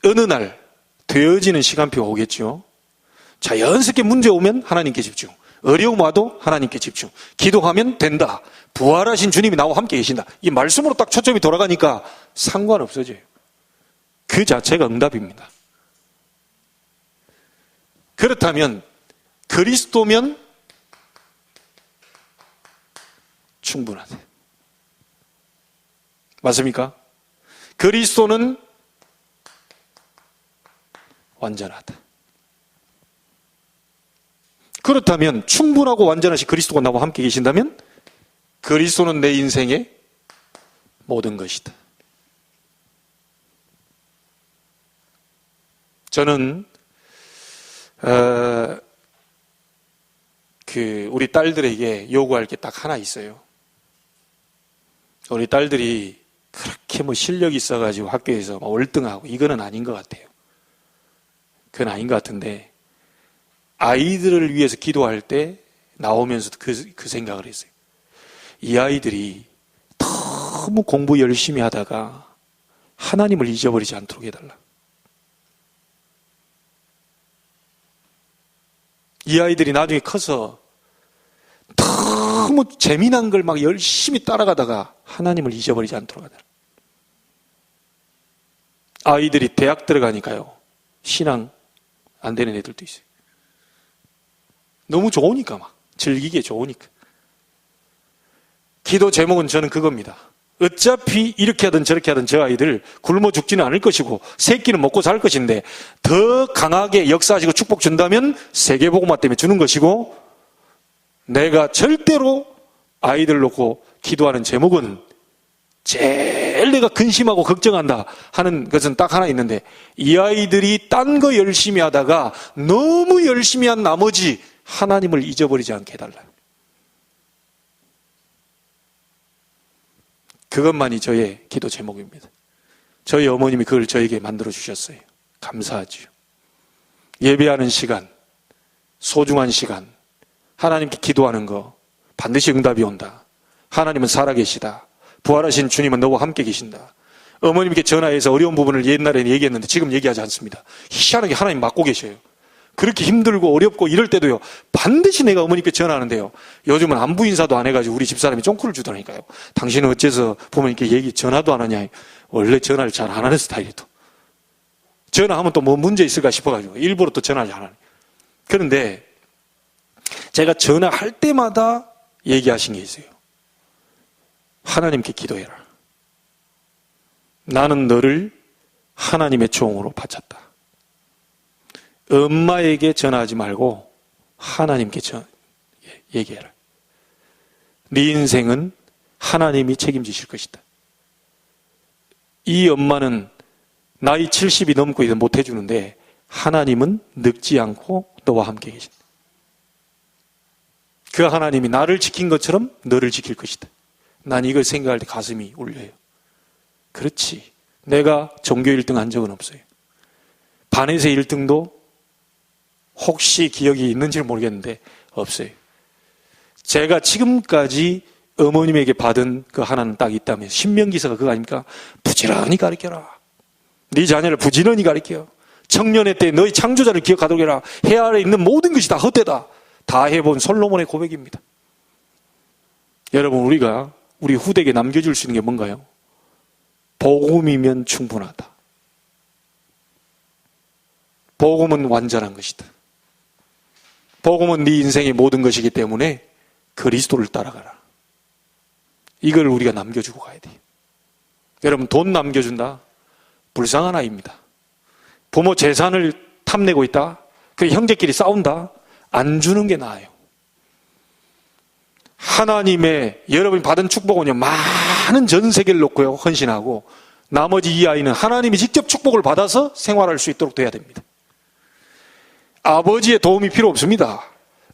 A: 어느 날 되어지는 시간표가 오겠죠. 자연스럽게 문제 오면 하나님께 집중, 어려움 와도 하나님께 집중, 기도하면 된다, 부활하신 주님이 나와 함께 계신다. 이 말씀으로 딱 초점이 돌아가니까 상관없어져요. 그 자체가 응답입니다. 그렇다면 그리스도면 충분하다. 맞습니까? 그리스도는 완전하다. 그렇다면 충분하고 완전하신 그리스도가 나와 함께 계신다면 그리스도는 내 인생의 모든 것이다. 저는 우리 딸들에게 요구할 게 딱 하나 있어요. 우리 딸들이 그렇게 실력이 있어가지고 학교에서 월등하고 이거는 아닌 것 같아요. 그건 아닌 것 같은데 아이들을 위해서 기도할 때 나오면서 그 생각을 했어요. 이 아이들이 너무 공부 열심히 하다가 하나님을 잊어버리지 않도록 해달라. 이 아이들이 나중에 커서 너무 재미난 걸 막 열심히 따라가다가 하나님을 잊어버리지 않도록 하더라. 아이들이 대학 들어가니까요, 신앙 안 되는 애들도 있어요. 너무 좋으니까, 막 즐기기에 좋으니까. 기도 제목은 저는 그겁니다. 어차피 이렇게 하든 저렇게 하든 저 아이들 굶어 죽지는 않을 것이고 새끼는 먹고 살 것인데 더 강하게 역사하시고 축복 준다면 세계복음화 때문에 주는 것이고, 내가 절대로 아이들 놓고 기도하는 제목은 제일 내가 근심하고 걱정한다 하는 것은 딱 하나 있는데, 이 아이들이 딴 거 열심히 하다가 너무 열심히 한 나머지 하나님을 잊어버리지 않게 해달라. 그것만이 저의 기도 제목입니다. 저희 어머님이 그걸 저에게 만들어 주셨어요. 감사하지요. 예배하는 시간, 소중한 시간, 하나님께 기도하는 거 반드시 응답이 온다. 하나님은 살아계시다. 부활하신 주님은 너와 함께 계신다. 어머님께 전화해서 어려운 부분을 옛날에는 얘기했는데 지금 얘기하지 않습니다. 희한하게 하나님 맡고 계셔요. 그렇게 힘들고 어렵고 이럴 때도요, 반드시 내가 어머니께 전화하는데요, 요즘은 안부 인사도 안 해가지고 우리 집사람이 쫑크를 주더라니까요. 당신은 어째서 부모님께 전화도 안 하냐. 원래 전화를 잘 안 하는 스타일이도. 전화하면 또 뭐 문제 있을까 싶어가지고 일부러 또 전화를 안 하네. 그런데 제가 전화할 때마다 얘기하신 게 있어요. 하나님께 기도해라. 나는 너를 하나님의 종으로 바쳤다. 엄마에게 전화하지 말고 하나님께 얘기해라. 네 인생은 하나님이 책임지실 것이다. 이 엄마는 나이 70이 넘고 이제 못 해주는데 하나님은 늙지 않고 너와 함께 계신다. 그 하나님이 나를 지킨 것처럼 너를 지킬 것이다. 난 이걸 생각할 때 가슴이 울려요. 그렇지. 내가 전교 1등 한 적은 없어요. 반에서 1등도 혹시 기억이 있는지 모르겠는데 없어요. 제가 지금까지 어머님에게 받은 그 하나는 딱 있다면 신명기서가 그거 아닙니까? 부지런히 가르쳐라. 네 자녀를 부지런히 가르쳐. 청년의 때 너희 창조자를 기억하도록 해라. 해 아래 있는 모든 것이 다 헛되다. 다 해본 솔로몬의 고백입니다. 여러분, 우리가 우리 후대에게 남겨줄 수 있는 게 뭔가요? 복음이면 충분하다. 복음은 완전한 것이다. 복음은 네 인생의 모든 것이기 때문에 그리스도를 따라가라. 이걸 우리가 남겨주고 가야 돼요. 여러분, 돈 남겨준다? 불쌍한 아이입니다. 부모 재산을 탐내고 있다? 그 형제끼리 싸운다? 안 주는 게 나아요. 하나님의 여러분이 받은 축복은요, 많은 전 세계를 놓고요 헌신하고, 나머지 이 아이는 하나님이 직접 축복을 받아서 생활할 수 있도록 돼야 됩니다. 아버지의 도움이 필요 없습니다.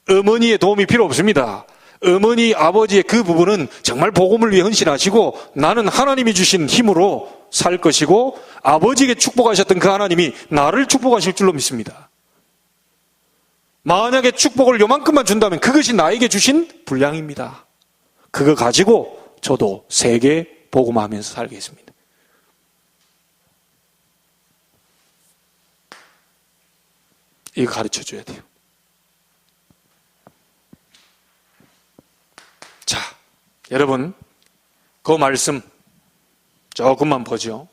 A: 어머니의 도움이 필요 없습니다. 어머니, 아버지의 그 부분은 정말 복음을 위해 헌신하시고 나는 하나님이 주신 힘으로 살 것이고 아버지에게 축복하셨던 그 하나님이 나를 축복하실 줄로 믿습니다. 만약에 축복을 요만큼만 준다면 그것이 나에게 주신 분량입니다. 그거 가지고 저도 세계 복음하면서 살겠습니다. 이거 가르쳐 줘야 돼요. 자, 여러분, 그 말씀 조금만 보죠.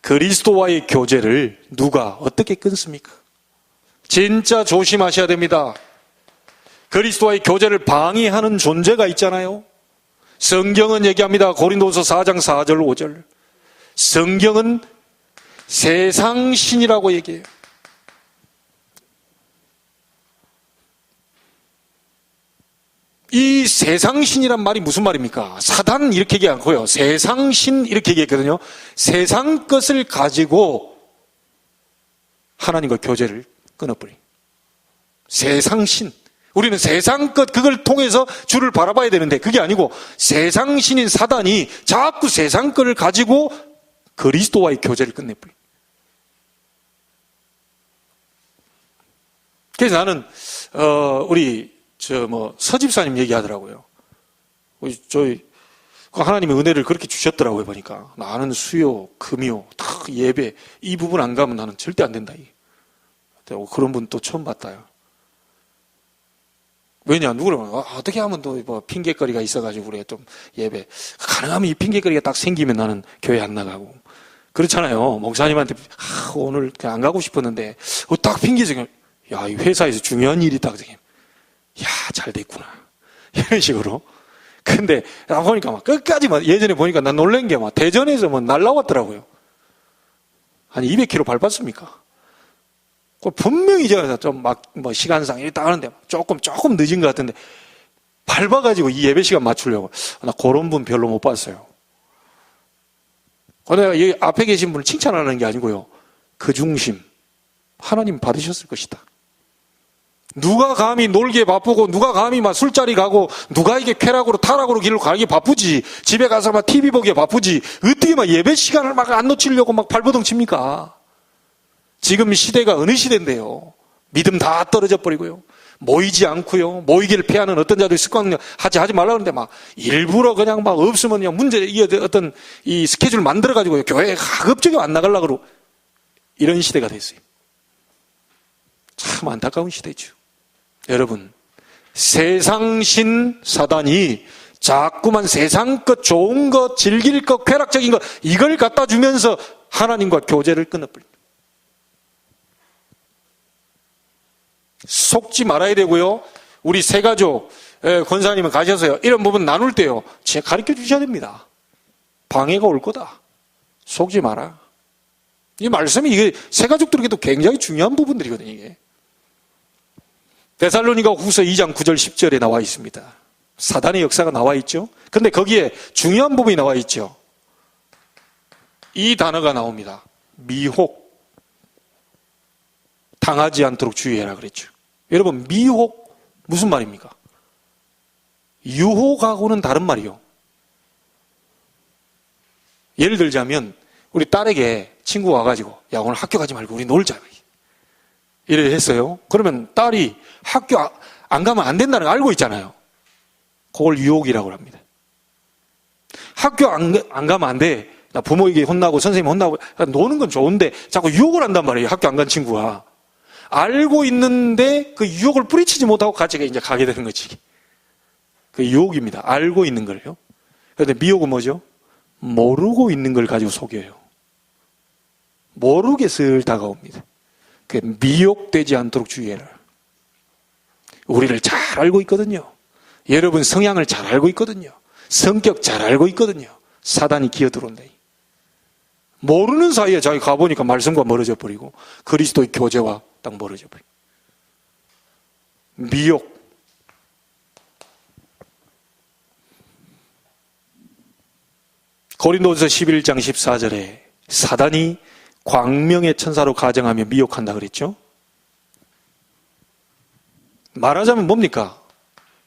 A: 그리스도와의 교제를 누가 어떻게 끊습니까? 진짜 조심하셔야 됩니다. 그리스도와의 교제를 방해하는 존재가 있잖아요. 성경은 얘기합니다. 고린도서 4장 4절 5절. 성경은 세상신이라고 얘기해요. 이 세상신이란 말이 무슨 말입니까? 사단 이렇게 얘기 않고요. 세상신 이렇게 얘기했거든요. 세상 것을 가지고 하나님과 교제를 끊어버린 세상신. 우리는 세상 것 그걸 통해서 주를 바라봐야 되는데 그게 아니고 세상신인 사단이 자꾸 세상 것을 가지고 그리스도와의 교제를 끝내버린. 그래서 나는 우리 서집사님 얘기하더라고요. 저희 하나님의 은혜를 그렇게 주셨더라고요. 보니까 나는 수요, 금요, 다 예배 이 부분 안 가면 나는 절대 안 된다. 그런 분 또 처음 봤다요. 왜냐, 누구를 어떻게 하면 또 뭐 핑계거리가 있어가지고 그래 좀 예배 가능하면 이 핑계거리가 딱 생기면 나는 교회 안 나가고 그렇잖아요. 목사님한테 오늘 그냥 안 가고 싶었는데 딱 핑계죠. 야, 이 회사에서 중요한 일이 딱 생겨. 야, 잘 됐구나. 이런 식으로. 근데, 보니까 막 끝까지 예전에 보니까 난 놀란 게 대전에서 날라왔더라고요. 한 200km 밟았습니까? 분명히 제가 좀 시간상 이렇게 하는데 조금 늦은 것 같은데, 밟아가지고 이 예배 시간 맞추려고. 나 그런 분 별로 못 봤어요. 내가 여기 앞에 계신 분을 칭찬하는 게 아니고요. 그 중심, 하나님 받으셨을 것이다. 누가 감히 놀기에 바쁘고, 누가 감히 막 술자리 가고, 누가 이게 쾌락으로 타락으로 길을 가기 바쁘지, 집에 가서 막 TV 보기에 바쁘지, 어떻게 막 예배 시간을 막 안 놓치려고 막 발버둥 칩니까? 지금 시대가 어느 시대인데요. 믿음 다 떨어져 버리고요. 모이지 않고요. 모이기를 피하는 어떤 자들이 습관 하지 말라 그러는데 막 일부러 그냥 막 없으면 그냥 문제, 어떤 이 스케줄 만들어가지고 교회에 가급적이면 안 나가려고 그러고 이런 시대가 됐어요. 참 안타까운 시대죠. 여러분, 세상신 사단이 자꾸만 세상 것, 좋은 것, 즐길 것, 쾌락적인 것 이걸 갖다 주면서 하나님과 교제를 끊어버립니다. 속지 말아야 되고요. 우리 세가족 권사님은 가셔서요. 이런 부분 나눌 때요. 제가 가르쳐 주셔야 됩니다. 방해가 올 거다. 속지 마라. 이 말씀이 이게 세가족들에게도 굉장히 중요한 부분들이거든요. 이게. 데살로니가 후서 2장 9절 10절에 나와 있습니다. 사단의 역사가 나와 있죠. 그런데 거기에 중요한 부분이 나와 있죠. 이 단어가 나옵니다. 미혹. 당하지 않도록 주의해라 그랬죠. 여러분, 미혹 무슨 말입니까? 유혹하고는 다른 말이요. 예를 들자면 우리 딸에게 친구가 와가지고 야 오늘 학교 가지 말고 우리 놀자 이래 했어요. 그러면 딸이 학교 안 가면 안 된다는 걸 알고 있잖아요. 그걸 유혹이라고 합니다. 학교 안 가면 안 돼. 나 부모에게 혼나고 선생님 혼나고 노는 건 좋은데 자꾸 유혹을 한단 말이에요. 학교 안 간 친구가. 알고 있는데 그 유혹을 뿌리치지 못하고 같이 이제 가게 되는 거지. 그 유혹입니다. 알고 있는 걸요. 그런데 미혹은 뭐죠? 모르고 있는 걸 가지고 속여요. 모르게 슬 다가옵니다. 그 미혹되지 않도록 주의해라. 우리를 잘 알고 있거든요. 여러분 성향을 잘 알고 있거든요. 성격 잘 알고 있거든요. 사단이 기어들어온다. 모르는 사이에 자기 가보니까 말씀과 멀어져 버리고 그리스도의 교제와 딱 멀어져 버리고 미혹. 고린도전서 11장 14절에 사단이 광명의 천사로 가정하며 미혹한다 그랬죠. 말하자면 뭡니까?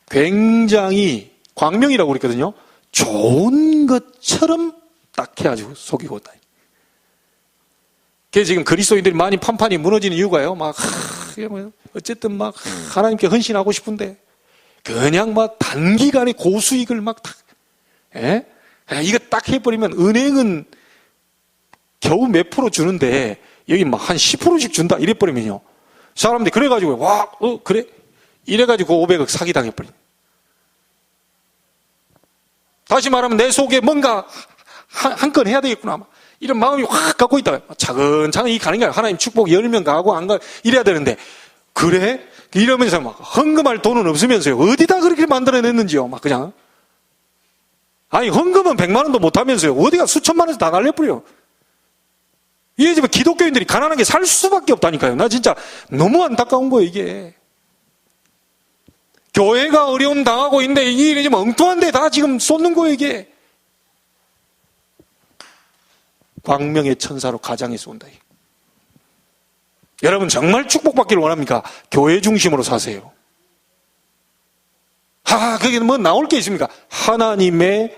A: 굉장히 광명이라고 그랬거든요. 좋은 것처럼 딱 해가지고 속이고 있다. 그래서 지금 그리스도인들이 많이 판판이 무너지는 이유가요. 어쨌든 하나님께 헌신하고 싶은데 그냥 단기간에 고수익을 이거 딱 해버리면 은행은 겨우 몇 프로 주는데 여기 한 10%씩 준다 이래버리면요. 사람들이 그래가지고 그래? 이래가지고 500억 사기당해버린. 다시 말하면 내 속에 뭔가 한 건 해야 되겠구나. 이런 마음이 확 갖고 있다. 차근차근히 가는 거야. 하나님 축복 열면 가고 안 가, 이래야 되는데. 그래? 이러면서 헌금할 돈은 없으면서요. 어디다 그렇게 만들어냈는지요. 그냥. 아니, 헌금은 100만 원도 못 하면서요. 어디가 수천만 원에서 다 날려버려. 이게 지금 기독교인들이 가난하게 살 수밖에 없다니까요. 나 진짜 너무 안타까운 거예요, 이게. 교회가 어려움 당하고 있는데 이게 지금 엉뚱한 데 다 지금 쏟는 거예요, 이게. 광명의 천사로 가장에 쏜다. 여러분 정말 축복받기를 원합니까? 교회 중심으로 사세요. 그게 뭐 나올 게 있습니까? 하나님의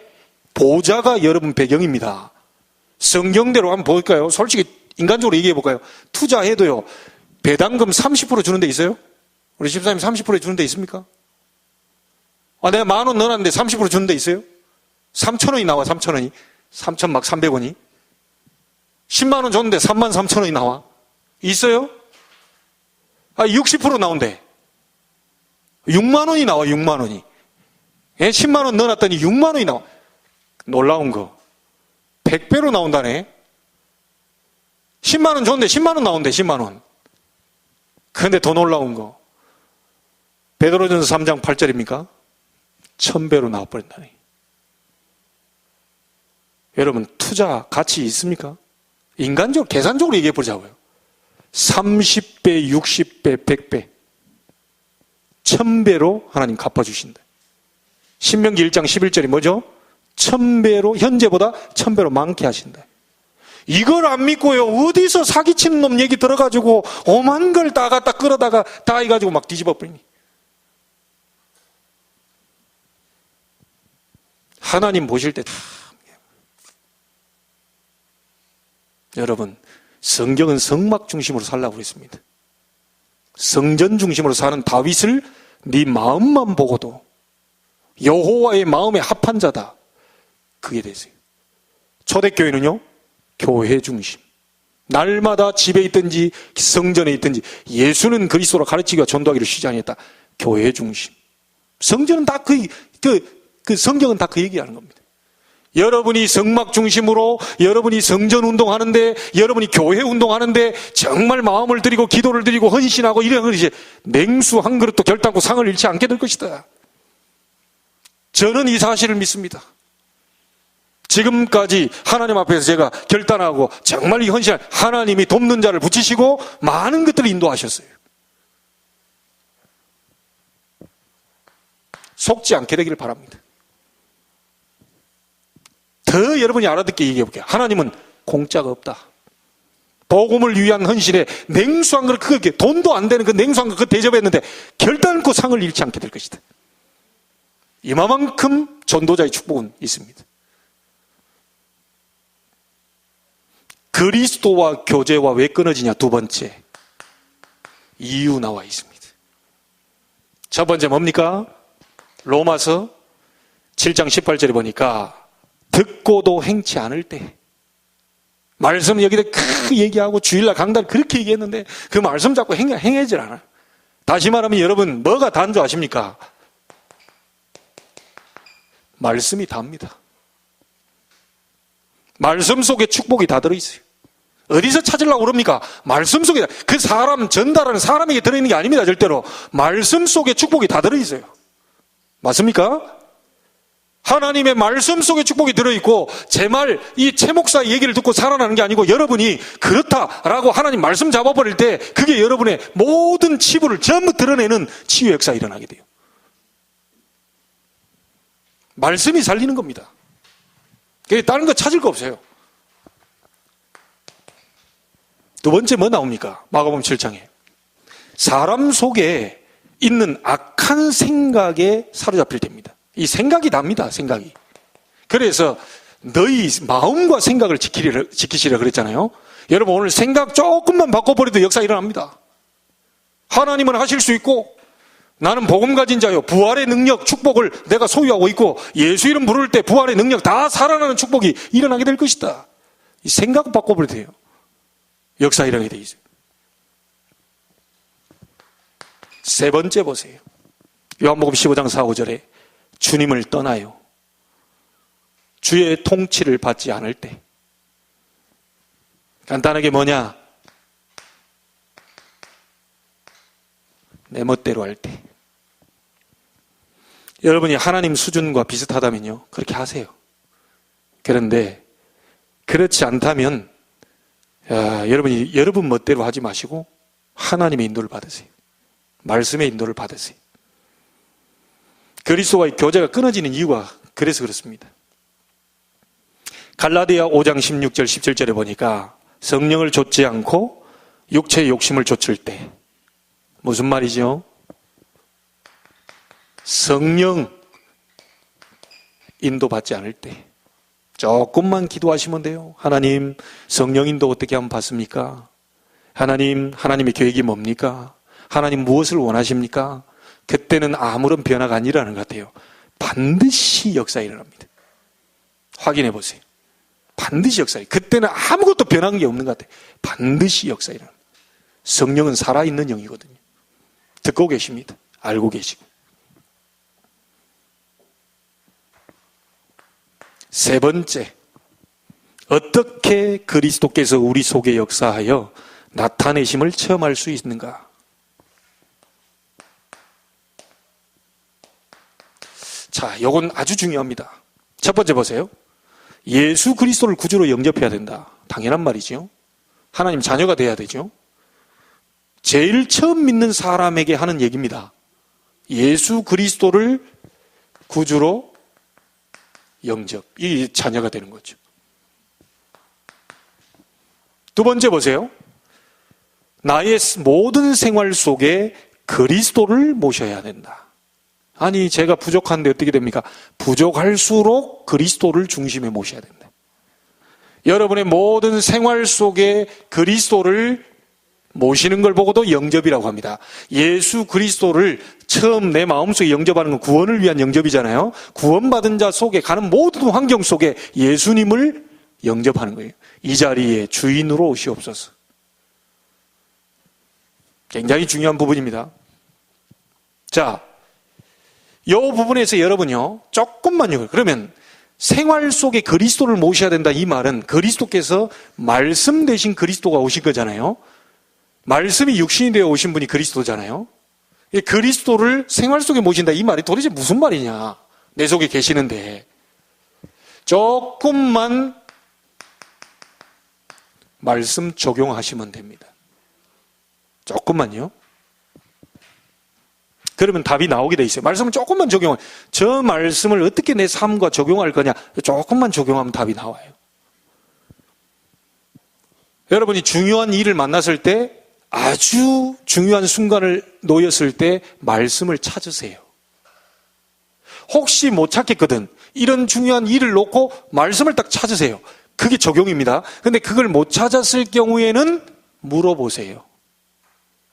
A: 보좌가 여러분 배경입니다. 성경대로 한번 볼까요? 솔직히 인간적으로 얘기해 볼까요? 투자해도요, 배당금 30% 주는 데 있어요? 우리 집사님 30% 주는 데 있습니까? 내가 10,000원 넣어놨는데 30% 주는 데 있어요? 3,000원이 나와, 3,000원이. 3,300원이. 10만 원 줬는데 33,000원이 나와. 있어요? 60% 나온대. 6만 원이 나와, 6만 원이. 10만 원 넣어놨더니 6만 원이 나와. 놀라운 거. 100배로 나온다네. 10만 원 줬는데 10만 원 나온대, 10만 원. 그런데 더 놀라운 거. 베드로전서 3장 8절입니까? 1000배로 나와버린다네. 여러분, 투자 가치 있습니까? 인간적으로, 계산적으로 얘기해 보자고요. 30배, 60배, 100배. 1000배로 하나님 갚아주신다. 신명기 1장 11절이 뭐죠? 1000배로, 현재보다 1000배로 많게 하신다. 이걸 안 믿고요, 어디서 사기치는 놈 얘기 들어가지고 오만 걸 다 갖다 끌어다가 다 해가지고 막 뒤집어 버리니. 하나님 보실 때 다. 여러분, 성경은 성막 중심으로 살라고 그랬습니다. 성전 중심으로 사는 다윗을 네 마음만 보고도 여호와의 마음에 합한 자다, 그게 되세요. 초대교회는요, 교회 중심. 날마다 집에 있든지 성전에 있든지 예수는 그리스도로 가르치기와 전도하기를 쉬지 아니했다. 교회 중심. 성전은 다 성경은 다 그 얘기하는 겁니다. 여러분이 성막 중심으로, 여러분이 성전 운동하는데, 여러분이 교회 운동하는데 정말 마음을 드리고 기도를 드리고 헌신하고 이런 것이 냉수 한 그릇도 결단코 상을 잃지 않게 될 것이다. 저는 이 사실을 믿습니다. 지금까지 하나님 앞에서 제가 결단하고 정말 이 헌신을 하나님이 돕는 자를 붙이시고 많은 것들을 인도하셨어요. 속지 않게 되기를 바랍니다. 더 여러분이 알아듣게 얘기해 볼게요. 하나님은 공짜가 없다. 복음을 위한 헌신에 냉수한 걸, 그게 돈도 안 되는 그 냉수한 걸 대접했는데 결단코 상을 잃지 않게 될 것이다. 이만큼 전도자의 축복은 있습니다. 그리스도와 교제와 왜 끊어지냐? 두 번째, 이유 나와 있습니다. 첫 번째 뭡니까? 로마서 7장 18절에 보니까 듣고도 행치 않을 때, 말씀은 여기다 크 얘기하고 주일날 강단 그렇게 얘기했는데 그 말씀 자꾸 행해질 않아요. 다시 말하면 여러분, 뭐가 다인 줄 아십니까? 말씀이 답니다. 말씀 속에 축복이 다 들어있어요. 어디서 찾으려고 그럽니까? 말씀 속에. 그 사람 전달하는 사람에게 들어있는 게 아닙니다. 절대로. 말씀 속에 축복이 다 들어있어요. 맞습니까? 하나님의 말씀 속에 축복이 들어있고, 제 말, 이 최 목사의 얘기를 듣고 살아나는 게 아니고 여러분이 그렇다라고 하나님 말씀 잡아버릴 때 그게 여러분의 모든 치부를 전부 드러내는 치유 역사가 일어나게 돼요. 말씀이 살리는 겁니다. 다른 거 찾을 거 없어요. 두 번째 뭐 나옵니까? 마가복음 7장에 사람 속에 있는 악한 생각에 사로잡힐 때입니다. 이 생각이 답니다. 생각이. 그래서 너희 마음과 생각을 지키시라 그랬잖아요. 여러분, 오늘 생각 조금만 바꿔버려도 역사 일어납니다. 하나님은 하실 수 있고, 나는 복음 가진 자요, 부활의 능력, 축복을 내가 소유하고 있고, 예수 이름 부를 때 부활의 능력 다 살아나는 축복이 일어나게 될 것이다. 이 생각 바꿔버려도 돼요. 역사 일어나게 돼 있어요. 세 번째 보세요. 요한복음 15장 4, 5절에 주님을 떠나요. 주의 통치를 받지 않을 때. 간단하게 뭐냐? 내 멋대로 할 때. 여러분이 하나님 수준과 비슷하다면요, 그렇게 하세요. 그런데 그렇지 않다면 여러분이 여러분 멋대로 하지 마시고 하나님의 인도를 받으세요. 말씀의 인도를 받으세요. 그리스도와의 교제가 끊어지는 이유가 그래서 그렇습니다. 갈라디아 5장 16절 17절에 보니까 성령을 좇지 않고 육체의 욕심을 좇을 때, 무슨 말이죠? 성령 인도받지 않을 때 조금만 기도하시면 돼요. 하나님, 성령 인도 어떻게 하면 받습니까? 하나님의 계획이 뭡니까? 하나님 무엇을 원하십니까? 그때는 아무런 변화가 안 일어나는 것 같아요. 반드시 역사 일어납니다. 확인해 보세요. 반드시 역사. 그때는 아무것도 변한 게 없는 것 같아요. 반드시 역사 일어납니다. 성령은 살아있는 영이거든요. 듣고 계십니다. 알고 계시고. 세 번째, 어떻게 그리스도께서 우리 속에 역사하여 나타내심을 체험할 수 있는가? 자, 이건 아주 중요합니다. 첫 번째 보세요. 예수 그리스도를 구주로 영접해야 된다. 당연한 말이죠. 하나님 자녀가 돼야 되죠. 제일 처음 믿는 사람에게 하는 얘기입니다. 예수 그리스도를 구주로 영접, 이 자녀가 되는 거죠. 두 번째 보세요. 나의 모든 생활 속에 그리스도를 모셔야 된다. 아니, 제가 부족한데 어떻게 됩니까? 부족할수록 그리스도를 중심에 모셔야 된다. 여러분의 모든 생활 속에 그리스도를 모시는 걸 보고도 영접이라고 합니다. 예수 그리스도를 처음 내 마음속에 영접하는 건 구원을 위한 영접이잖아요. 구원받은 자 속에 가는 모든 환경 속에 예수님을 영접하는 거예요. 이 자리에 주인으로 오시옵소서. 굉장히 중요한 부분입니다. 자, 이 부분에서 여러분요, 조금만요. 그러면 생활 속에 그리스도를 모셔야 된다, 이 말은 그리스도께서 말씀 대신 그리스도가 오신 거잖아요. 말씀이 육신이 되어 오신 분이 그리스도잖아요. 그리스도를 생활 속에 모신다, 이 말이 도대체 무슨 말이냐. 내 속에 계시는데 조금만 말씀 적용하시면 됩니다. 조금만요. 그러면 답이 나오게 돼 있어요. 말씀을 조금만 적용해. 저 말씀을 어떻게 내 삶과 적용할 거냐. 조금만 적용하면 답이 나와요. 여러분이 중요한 일을 만났을 때, 아주 중요한 순간을 놓였을 때 말씀을 찾으세요. 혹시 못 찾겠거든. 이런 중요한 일을 놓고 말씀을 딱 찾으세요. 그게 적용입니다. 근데 그걸 못 찾았을 경우에는 물어보세요.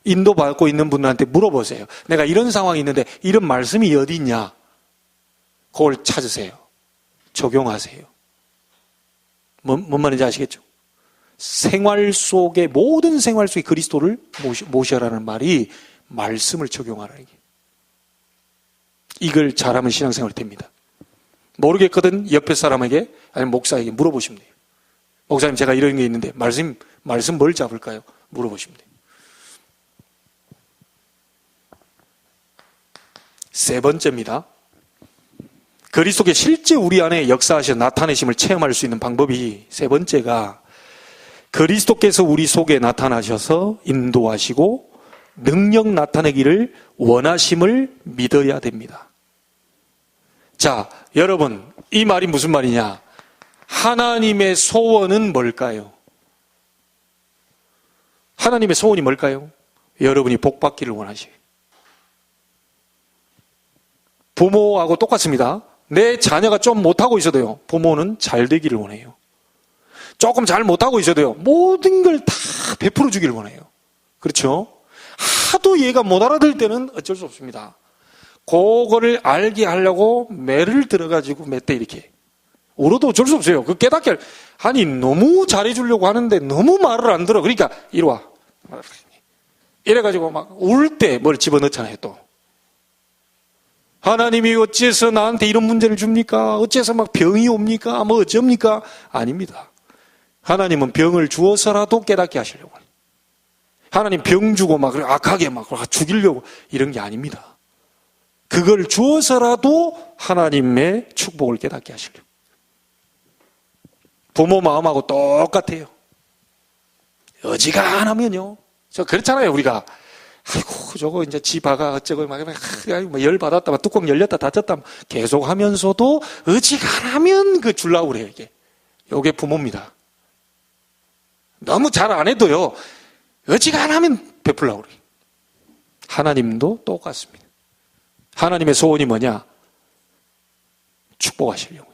A: 인도받고 있는 분들한테 물어보세요. 내가 이런 상황이 있는데 이런 말씀이 어디 있냐? 그걸 찾으세요. 적용하세요. 뭔 말인지 아시겠죠? 생활 속에, 모든 생활 속에 그리스도를 모셔라는 말이 말씀을 적용하라는 게. 이걸 잘하면 신앙생활이 됩니다. 모르겠거든 옆에 사람에게 아니면 목사에게 물어보시면 돼요. 목사님, 제가 이런 게 있는데 말씀 뭘 잡을까요? 물어보시면 돼요. 세 번째입니다. 그리스도께 실제 우리 안에 역사하셔 나타내심을 체험할 수 있는 방법이, 세 번째가 그리스도께서 우리 속에 나타나셔서 인도하시고 능력 나타내기를 원하심을 믿어야 됩니다. 자, 여러분, 이 말이 무슨 말이냐? 하나님의 소원은 뭘까요? 하나님의 소원이 뭘까요? 여러분이 복받기를 원하시요. 부모하고 똑같습니다. 내 자녀가 좀 못하고 있어도요, 부모는 잘 되기를 원해요. 조금 잘 못하고 있어도요, 모든 걸 다 베풀어 주기를 원해요. 그렇죠? 하도 얘가 못 알아들 때는 어쩔 수 없습니다. 그거를 알게 하려고 매를 들어가지고 몇 대 이렇게 울어도 어쩔 수 없어요. 그 깨닫게 아니, 너무 잘해주려고 하는데 너무 말을 안 들어. 그러니까 이리 와 이래가지고 막 울 때 뭘 집어넣잖아요. 또 하나님이 어째서 나한테 이런 문제를 줍니까? 어째서 막 병이 옵니까? 뭐 어쩝니까? 아닙니다. 하나님은 병을 주어서라도 깨닫게 하시려고 해요. 하나님 병 주고 막 악하게 막 죽이려고 이런 게 아닙니다. 그걸 주어서라도 하나님의 축복을 깨닫게 하시려고. 부모 마음하고 똑같아요. 어지간하면요. 저 그렇잖아요, 우리가. 아이고, 저거 이제 지바가 어쩌고 막 열 받았다, 막 뚜껑 열렸다 닫혔다 계속 하면서도 어지간하면 그 주려고 그래요, 이게. 요게 부모입니다. 너무 잘 안 해도요, 어지간하면 베풀려고 그래요. 하나님도 똑같습니다. 하나님의 소원이 뭐냐? 축복하시려고.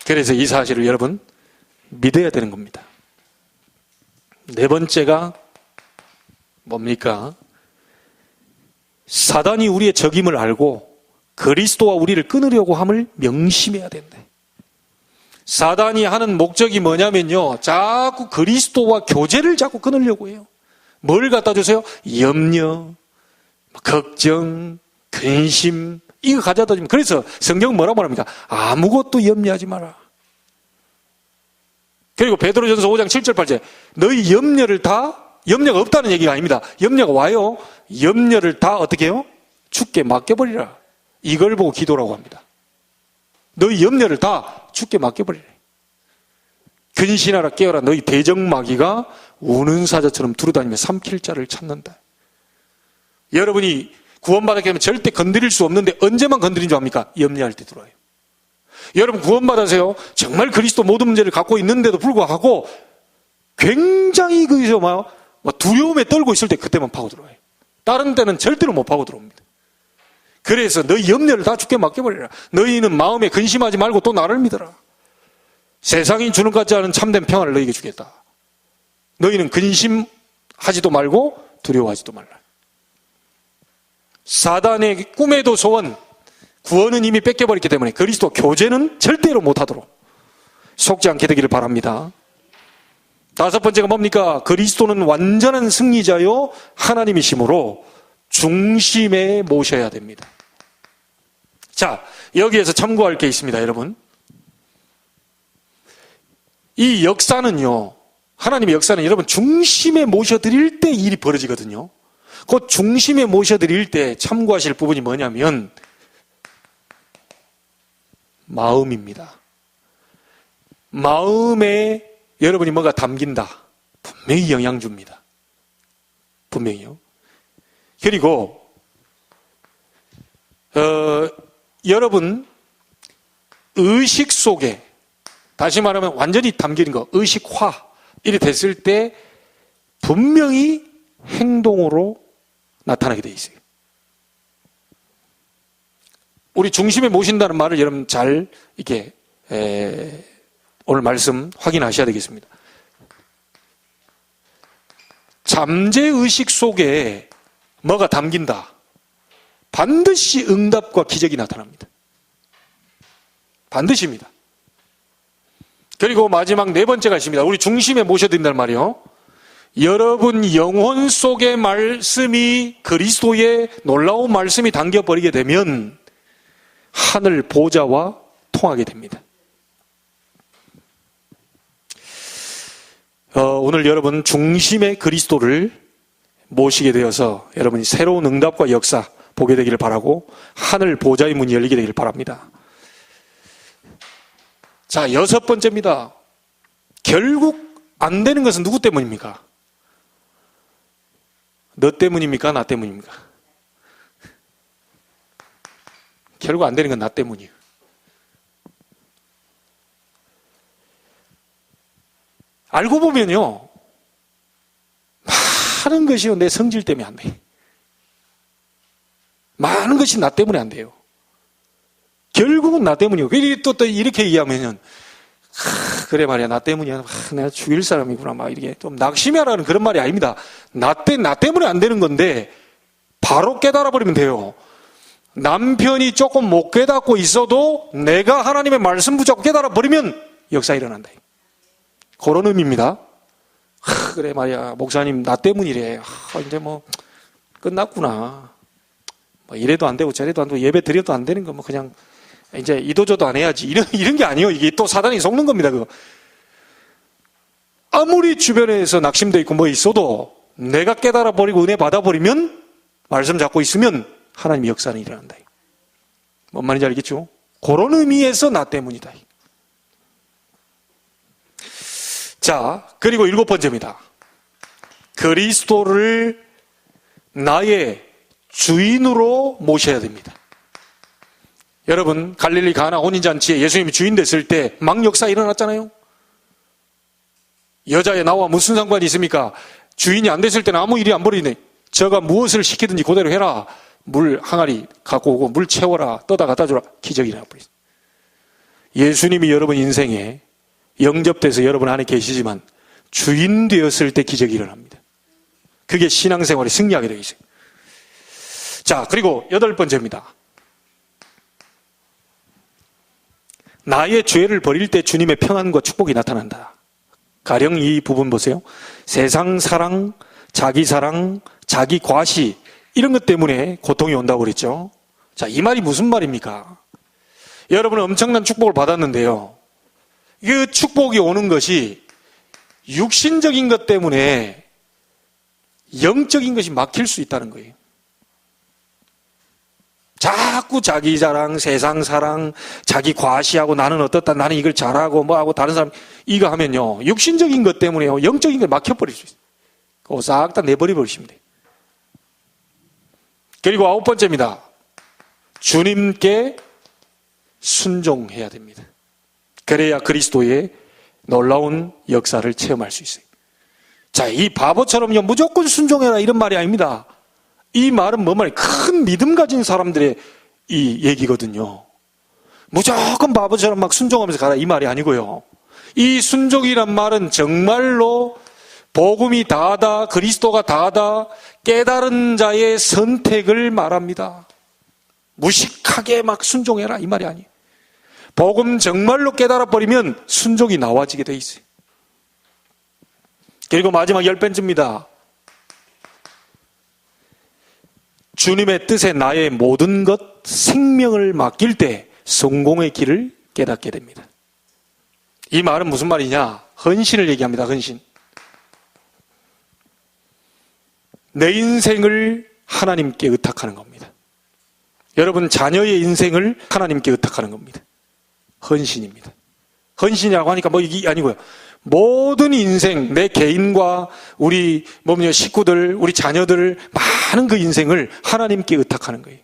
A: 그래서 이 사실을 여러분 믿어야 되는 겁니다. 네 번째가 뭡니까? 사단이 우리의 적임을 알고 그리스도와 우리를 끊으려고 함을 명심해야 된다. 사단이 하는 목적이 뭐냐면요, 자꾸 그리스도와 교제를 자꾸 끊으려고 해요. 뭘 갖다 주세요? 염려, 걱정, 근심, 이거 가져다 주면. 그래서 성경은 뭐라고 말합니까? 아무것도 염려하지 마라. 그리고 베드로전서 5장 7절 8절 너희 염려가 없다는 얘기가 아닙니다. 염려가 와요. 염려를 다 어떻게 해요? 주께 맡겨버리라. 이걸 보고 기도라고 합니다. 너희 염려를 다 주께 맡겨버리라. 근신하라 깨어라. 너희 대적마귀가 우는 사자처럼 두루다니며 삼킬 자를 찾는다. 여러분이 구원받았기 때문에 절대 건드릴 수 없는데 언제만 건드린 줄 압니까? 염려할 때 들어와요. 여러분 구원받으세요. 정말 그리스도 모든 문제를 갖고 있는데도 불구하고 굉장히 거기서 막 두려움에 떨고 있을 때 그때만 파고 들어와요. 다른 때는 절대로 못 파고 들어옵니다. 그래서 너희 염려를 다 주께 맡겨버리라. 너희는 마음에 근심하지 말고 또 나를 믿어라. 세상이 주는 것 같지 않은 참된 평안을 너희에게 주겠다. 너희는 근심하지도 말고 두려워하지도 말라. 사단의 꿈에도 소원, 구원은 이미 뺏겨버렸기 때문에 그리스도 교제는 절대로 못하도록 속지 않게 되기를 바랍니다. 다섯 번째가 뭡니까? 그리스도는 완전한 승리자요 하나님이시므로 중심에 모셔야 됩니다. 자, 여기에서 참고할 게 있습니다, 여러분. 이 역사는요, 하나님의 역사는 여러분 중심에 모셔드릴 때 일이 벌어지거든요. 그 중심에 모셔드릴 때 참고하실 부분이 뭐냐면 마음입니다. 마음에 여러분이 뭐가 담긴다. 분명히 영향 줍니다. 분명히요. 그리고 여러분 의식 속에 다시 말하면 완전히 담긴 거 의식화 이래 됐을 때 분명히 행동으로 나타나게 돼 있어요. 우리 중심에 모신다는 말을 여러분 잘 이렇게 오늘 말씀 확인하셔야 되겠습니다. 잠재의식 속에 뭐가 담긴다. 반드시 응답과 기적이 나타납니다. 반드시입니다. 그리고 마지막 네 번째가 있습니다. 우리 중심에 모셔드린단 말이요. 여러분 영혼 속의 말씀이 그리스도의 놀라운 말씀이 담겨버리게 되면 하늘 보좌와 통하게 됩니다. 오늘 여러분 중심의 그리스도를 모시게 되어서 여러분이 새로운 응답과 역사 보게 되기를 바라고 하늘 보좌의 문이 열리게 되기를 바랍니다. 자, 여섯 번째입니다. 결국 안 되는 것은 누구 때문입니까? 너 때문입니까? 나 때문입니까? 결국 안 되는 건 나 때문이에요. 알고 보면요, 많은 것이요 내 성질 때문에 안 돼. 많은 것이 나 때문에 안 돼요. 결국은 나 때문이요. 또 이렇게 얘기하면은 그래 말이야 나 때문이야. 내가 죽일 사람이구나 막 이렇게 좀 낙심하라는 그런 말이 아닙니다. 나 때문에 안 되는 건데 바로 깨달아 버리면 돼요. 남편이 조금 못 깨닫고 있어도 내가 하나님의 말씀 붙잡고 깨달아 버리면 역사 일어난다. 그런 의미입니다. 그래 말이야 목사님 나 때문이래. 이제 뭐 끝났구나. 뭐 이래도 안 되고 저래도 안 되고 예배 드려도 안 되는 거 뭐 그냥 이제 이도저도 안 해야지 이런 게 아니에요. 이게 또 사단이 속는 겁니다. 그거. 아무리 주변에서 낙심되어 있고 뭐 있어도 내가 깨달아 버리고 은혜 받아 버리면 말씀 잡고 있으면 하나님의 역사는 일어난다. 뭔 말인지 알겠죠? 그런 의미에서 나 때문이다. 자, 그리고 일곱 번째입니다. 그리스도를 나의 주인으로 모셔야 됩니다. 여러분 갈릴리 가나 혼인잔치에 예수님이 주인 됐을 때 막 역사 일어났잖아요. 여자의 나와 무슨 상관이 있습니까? 주인이 안 됐을 때는 아무 일이 안 벌어지네. 저가 무엇을 시키든지 그대로 해라. 물 항아리 갖고 오고 물 채워라. 떠다 갖다 주라. 기적이 일어나버렸어요. 예수님이 여러분 인생에 영접돼서 여러분 안에 계시지만 주인 되었을 때 기적이 일어납니다. 그게 신앙생활에 승리하게 되어 있어요. 자, 그리고 여덟 번째입니다. 나의 죄를 버릴 때 주님의 평안과 축복이 나타난다. 가령 이 부분 보세요. 세상 사랑, 자기 과시 이런 것 때문에 고통이 온다고 그랬죠. 자, 이 말이 무슨 말입니까? 여러분은 엄청난 축복을 받았는데요. 그 축복이 오는 것이 육신적인 것 때문에 영적인 것이 막힐 수 있다는 거예요. 자꾸 자기 자랑, 세상 사랑, 자기 과시하고 나는 어떻다, 나는 이걸 잘하고 뭐하고 다른 사람 이거 하면요. 육신적인 것 때문에요. 영적인 걸 막혀버릴 수 있어요. 그거 싹 다 내버려버리시면 돼요. 그리고 아홉 번째입니다. 주님께 순종해야 됩니다. 그래야 그리스도의 놀라운 역사를 체험할 수 있어요. 자, 이 바보처럼요, 무조건 순종해라 이런 말이 아닙니다. 이 말은 뭔 말이에요? 큰 믿음 가진 사람들의 이 얘기거든요. 무조건 바보처럼 막 순종하면서 가라 이 말이 아니고요. 이 순종이란 말은 정말로 복음이 다하다, 그리스도가 다하다, 깨달은 자의 선택을 말합니다. 무식하게 막 순종해라 이 말이 아니에요. 복음 정말로 깨달아버리면 순종이 나와지게 돼 있어요. 그리고 마지막 10번째입니다. 주님의 뜻에 나의 모든 것, 생명을 맡길 때 성공의 길을 깨닫게 됩니다. 이 말은 무슨 말이냐? 헌신을 얘기합니다. 헌신. 내 인생을 하나님께 의탁하는 겁니다. 여러분 자녀의 인생을 하나님께 의탁하는 겁니다. 헌신입니다. 헌신이라고 하니까 뭐 이게 아니고요. 모든 인생, 내 개인과 우리 식구들, 우리 자녀들 많은 그 인생을 하나님께 의탁하는 거예요.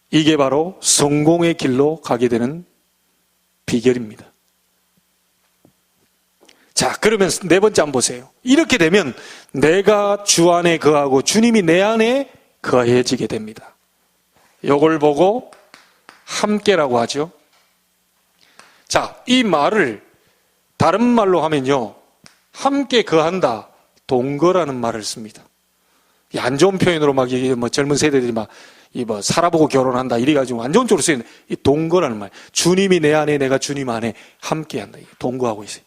A: 이게 바로 성공의 길로 가게 되는 비결입니다. 자, 그러면 네 번째 한번 보세요. 이렇게 되면 내가 주 안에 거하고 주님이 내 안에 거해지게 됩니다. 이걸 보고 함께라고 하죠. 자, 이 말을 다른 말로 하면요, 함께 거한다, 동거라는 말을 씁니다. 안 좋은 표현으로 막 젊은 세대들이 막 살아보고 결혼한다 이래가지고 안 좋은 쪽으로 쓰이는 이 동거라는 말. 주님이 내 안에, 내가 주님 안에 함께한다. 동거하고 있어요.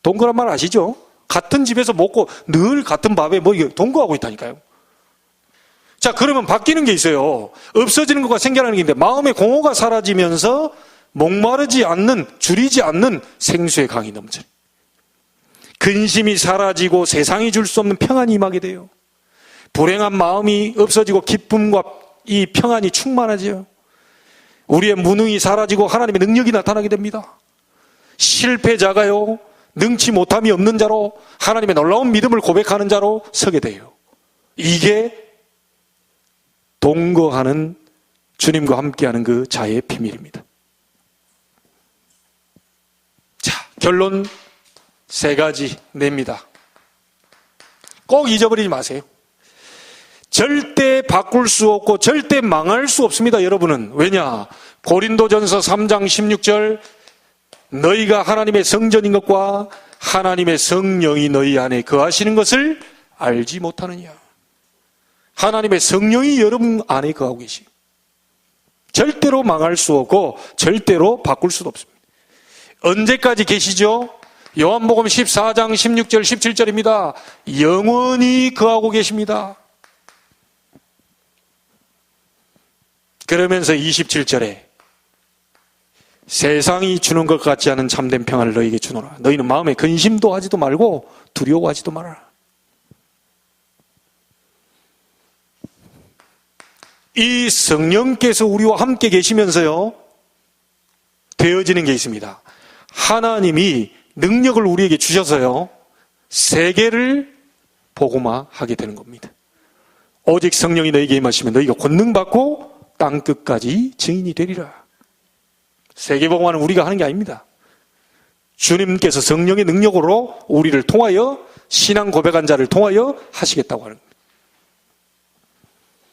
A: 동거란 말 아시죠? 같은 집에서 먹고 늘 같은 밥에 동거하고 있다니까요. 자, 그러면 바뀌는 게 있어요. 없어지는 것과 생겨나는 게 있는데 마음의 공허가 사라지면서 목마르지 않는, 줄이지 않는 생수의 강이 넘쳐요. 근심이 사라지고 세상이 줄 수 없는 평안이 임하게 돼요. 불행한 마음이 없어지고 기쁨과 이 평안이 충만하죠. 우리의 무능이 사라지고 하나님의 능력이 나타나게 됩니다. 실패자가요, 능치 못함이 없는 자로 하나님의 놀라운 믿음을 고백하는 자로 서게 돼요. 이게 동거하는 주님과 함께하는 그 자의 비밀입니다. 자, 결론 3가지 냅니다. 꼭 잊어버리지 마세요. 절대 바꿀 수 없고 절대 망할 수 없습니다. 여러분은. 왜냐? 고린도전서 3장 16절 너희가 하나님의 성전인 것과 하나님의 성령이 너희 안에 거하시는 것을 알지 못하느냐. 하나님의 성령이 여러분 안에 거하고 계시고 절대로 망할 수 없고 절대로 바꿀 수도 없습니다. 언제까지 계시죠? 요한복음 14장 16절 17절입니다. 영원히 거하고 계십니다. 그러면서 27절에 세상이 주는 것 같지 않은 참된 평안을 너희에게 주노라. 너희는 마음에 근심도 하지도 말고 두려워하지도 말아라. 이 성령께서 우리와 함께 계시면서요, 되어지는 게 있습니다. 하나님이 능력을 우리에게 주셔서요, 세계를 복음화하게 되는 겁니다. 오직 성령이 너희에게 임하시면 너희가 권능 받고 땅 끝까지 증인이 되리라. 세계 복음화는 우리가 하는 게 아닙니다. 주님께서 성령의 능력으로 우리를 통하여 신앙 고백한 자를 통하여 하시겠다고 하는 겁니다.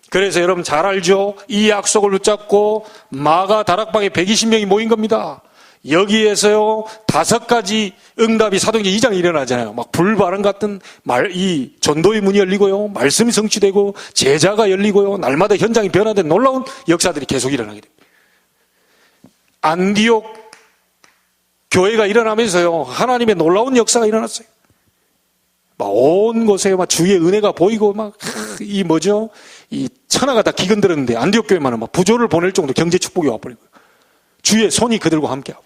A: 그래서 여러분 잘 알죠? 이 약속을 붙잡고 마가 다락방에 120명이 모인 겁니다. 여기에서요 5가지 응답이 사도행전 2장에 일어나잖아요. 막 불바람 같은 이 전도의 문이 열리고요, 말씀이 성취되고 제자가 열리고요, 날마다 현장이 변화된 놀라운 역사들이 계속 일어나게 됩니다. 안디옥 교회가 일어나면서요 하나님의 놀라운 역사가 일어났어요. 막 온 곳에 막 주의 은혜가 보이고 막 이 천하가 다 기근들었는데 안디옥 교회만은 막 부조를 보낼 정도 경제 축복이 와버리고 주의 손이 그들과 함께하고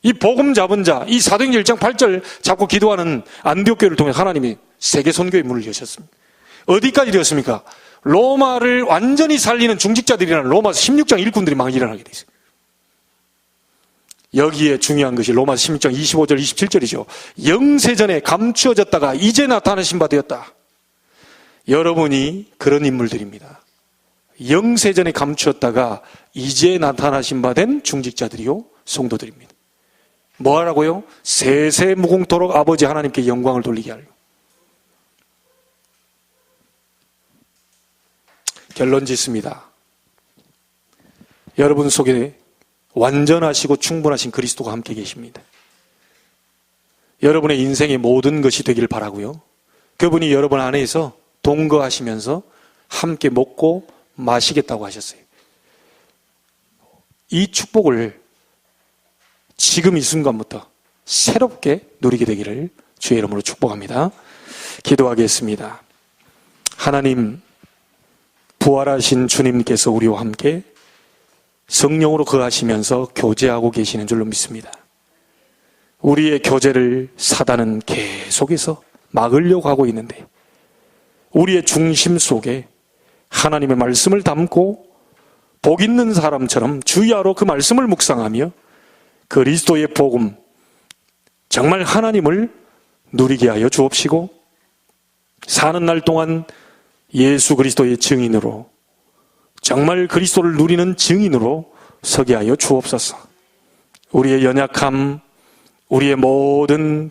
A: 이 복음 잡은 자, 이 사도행전 1장 8절 잡고 기도하는 안디옥 교회를 통해 하나님이 세계 선교의 문을 여셨습니다. 어디까지 되었습니까? 로마를 완전히 살리는 중직자들이라는 로마서 16장 일꾼들이 막 일어나게 돼 있어요. 여기에 중요한 것이 로마서 16장 25절 27절이죠. 영세전에 감추어졌다가 이제 나타나신 바 되었다. 여러분이 그런 인물들입니다. 영세전에 감추었다가 이제 나타나신 바 된 중직자들이요 성도들입니다. 뭐 하라고요? 세세 무궁토록 아버지 하나님께 영광을 돌리게 하려. 결론 짓습니다. 여러분 속에 완전하시고 충분하신 그리스도가 함께 계십니다. 여러분의 인생의 모든 것이 되길 바라고요. 그분이 여러분 안에서 동거하시면서 함께 먹고 마시겠다고 하셨어요. 이 축복을 지금 이 순간부터 새롭게 누리게 되기를 주의 이름으로 축복합니다. 기도하겠습니다. 하나님, 부활하신 주님께서 우리와 함께 성령으로 거하시면서 교제하고 계시는 줄로 믿습니다. 우리의 교제를 사단은 계속해서 막으려고 하고 있는데 우리의 중심 속에 하나님의 말씀을 담고 복 있는 사람처럼 주야로 그 말씀을 묵상하며 그리스도의 복음, 정말 하나님을 누리게 하여 주옵시고 사는 날 동안 예수 그리스도의 증인으로 정말 그리스도를 누리는 증인으로 서게 하여 주옵소서. 우리의 연약함, 우리의 모든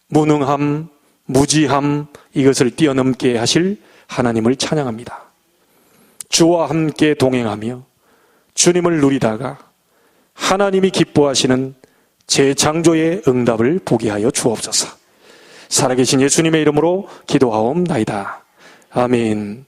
A: 무능함, 무지함 이것을 뛰어넘게 하실 하나님을 찬양합니다. 주와 함께 동행하며 주님을 누리다가 하나님이 기뻐하시는 재창조의 응답을 보게 하여 주옵소서. 살아계신 예수님의 이름으로 기도하옵나이다. 아멘.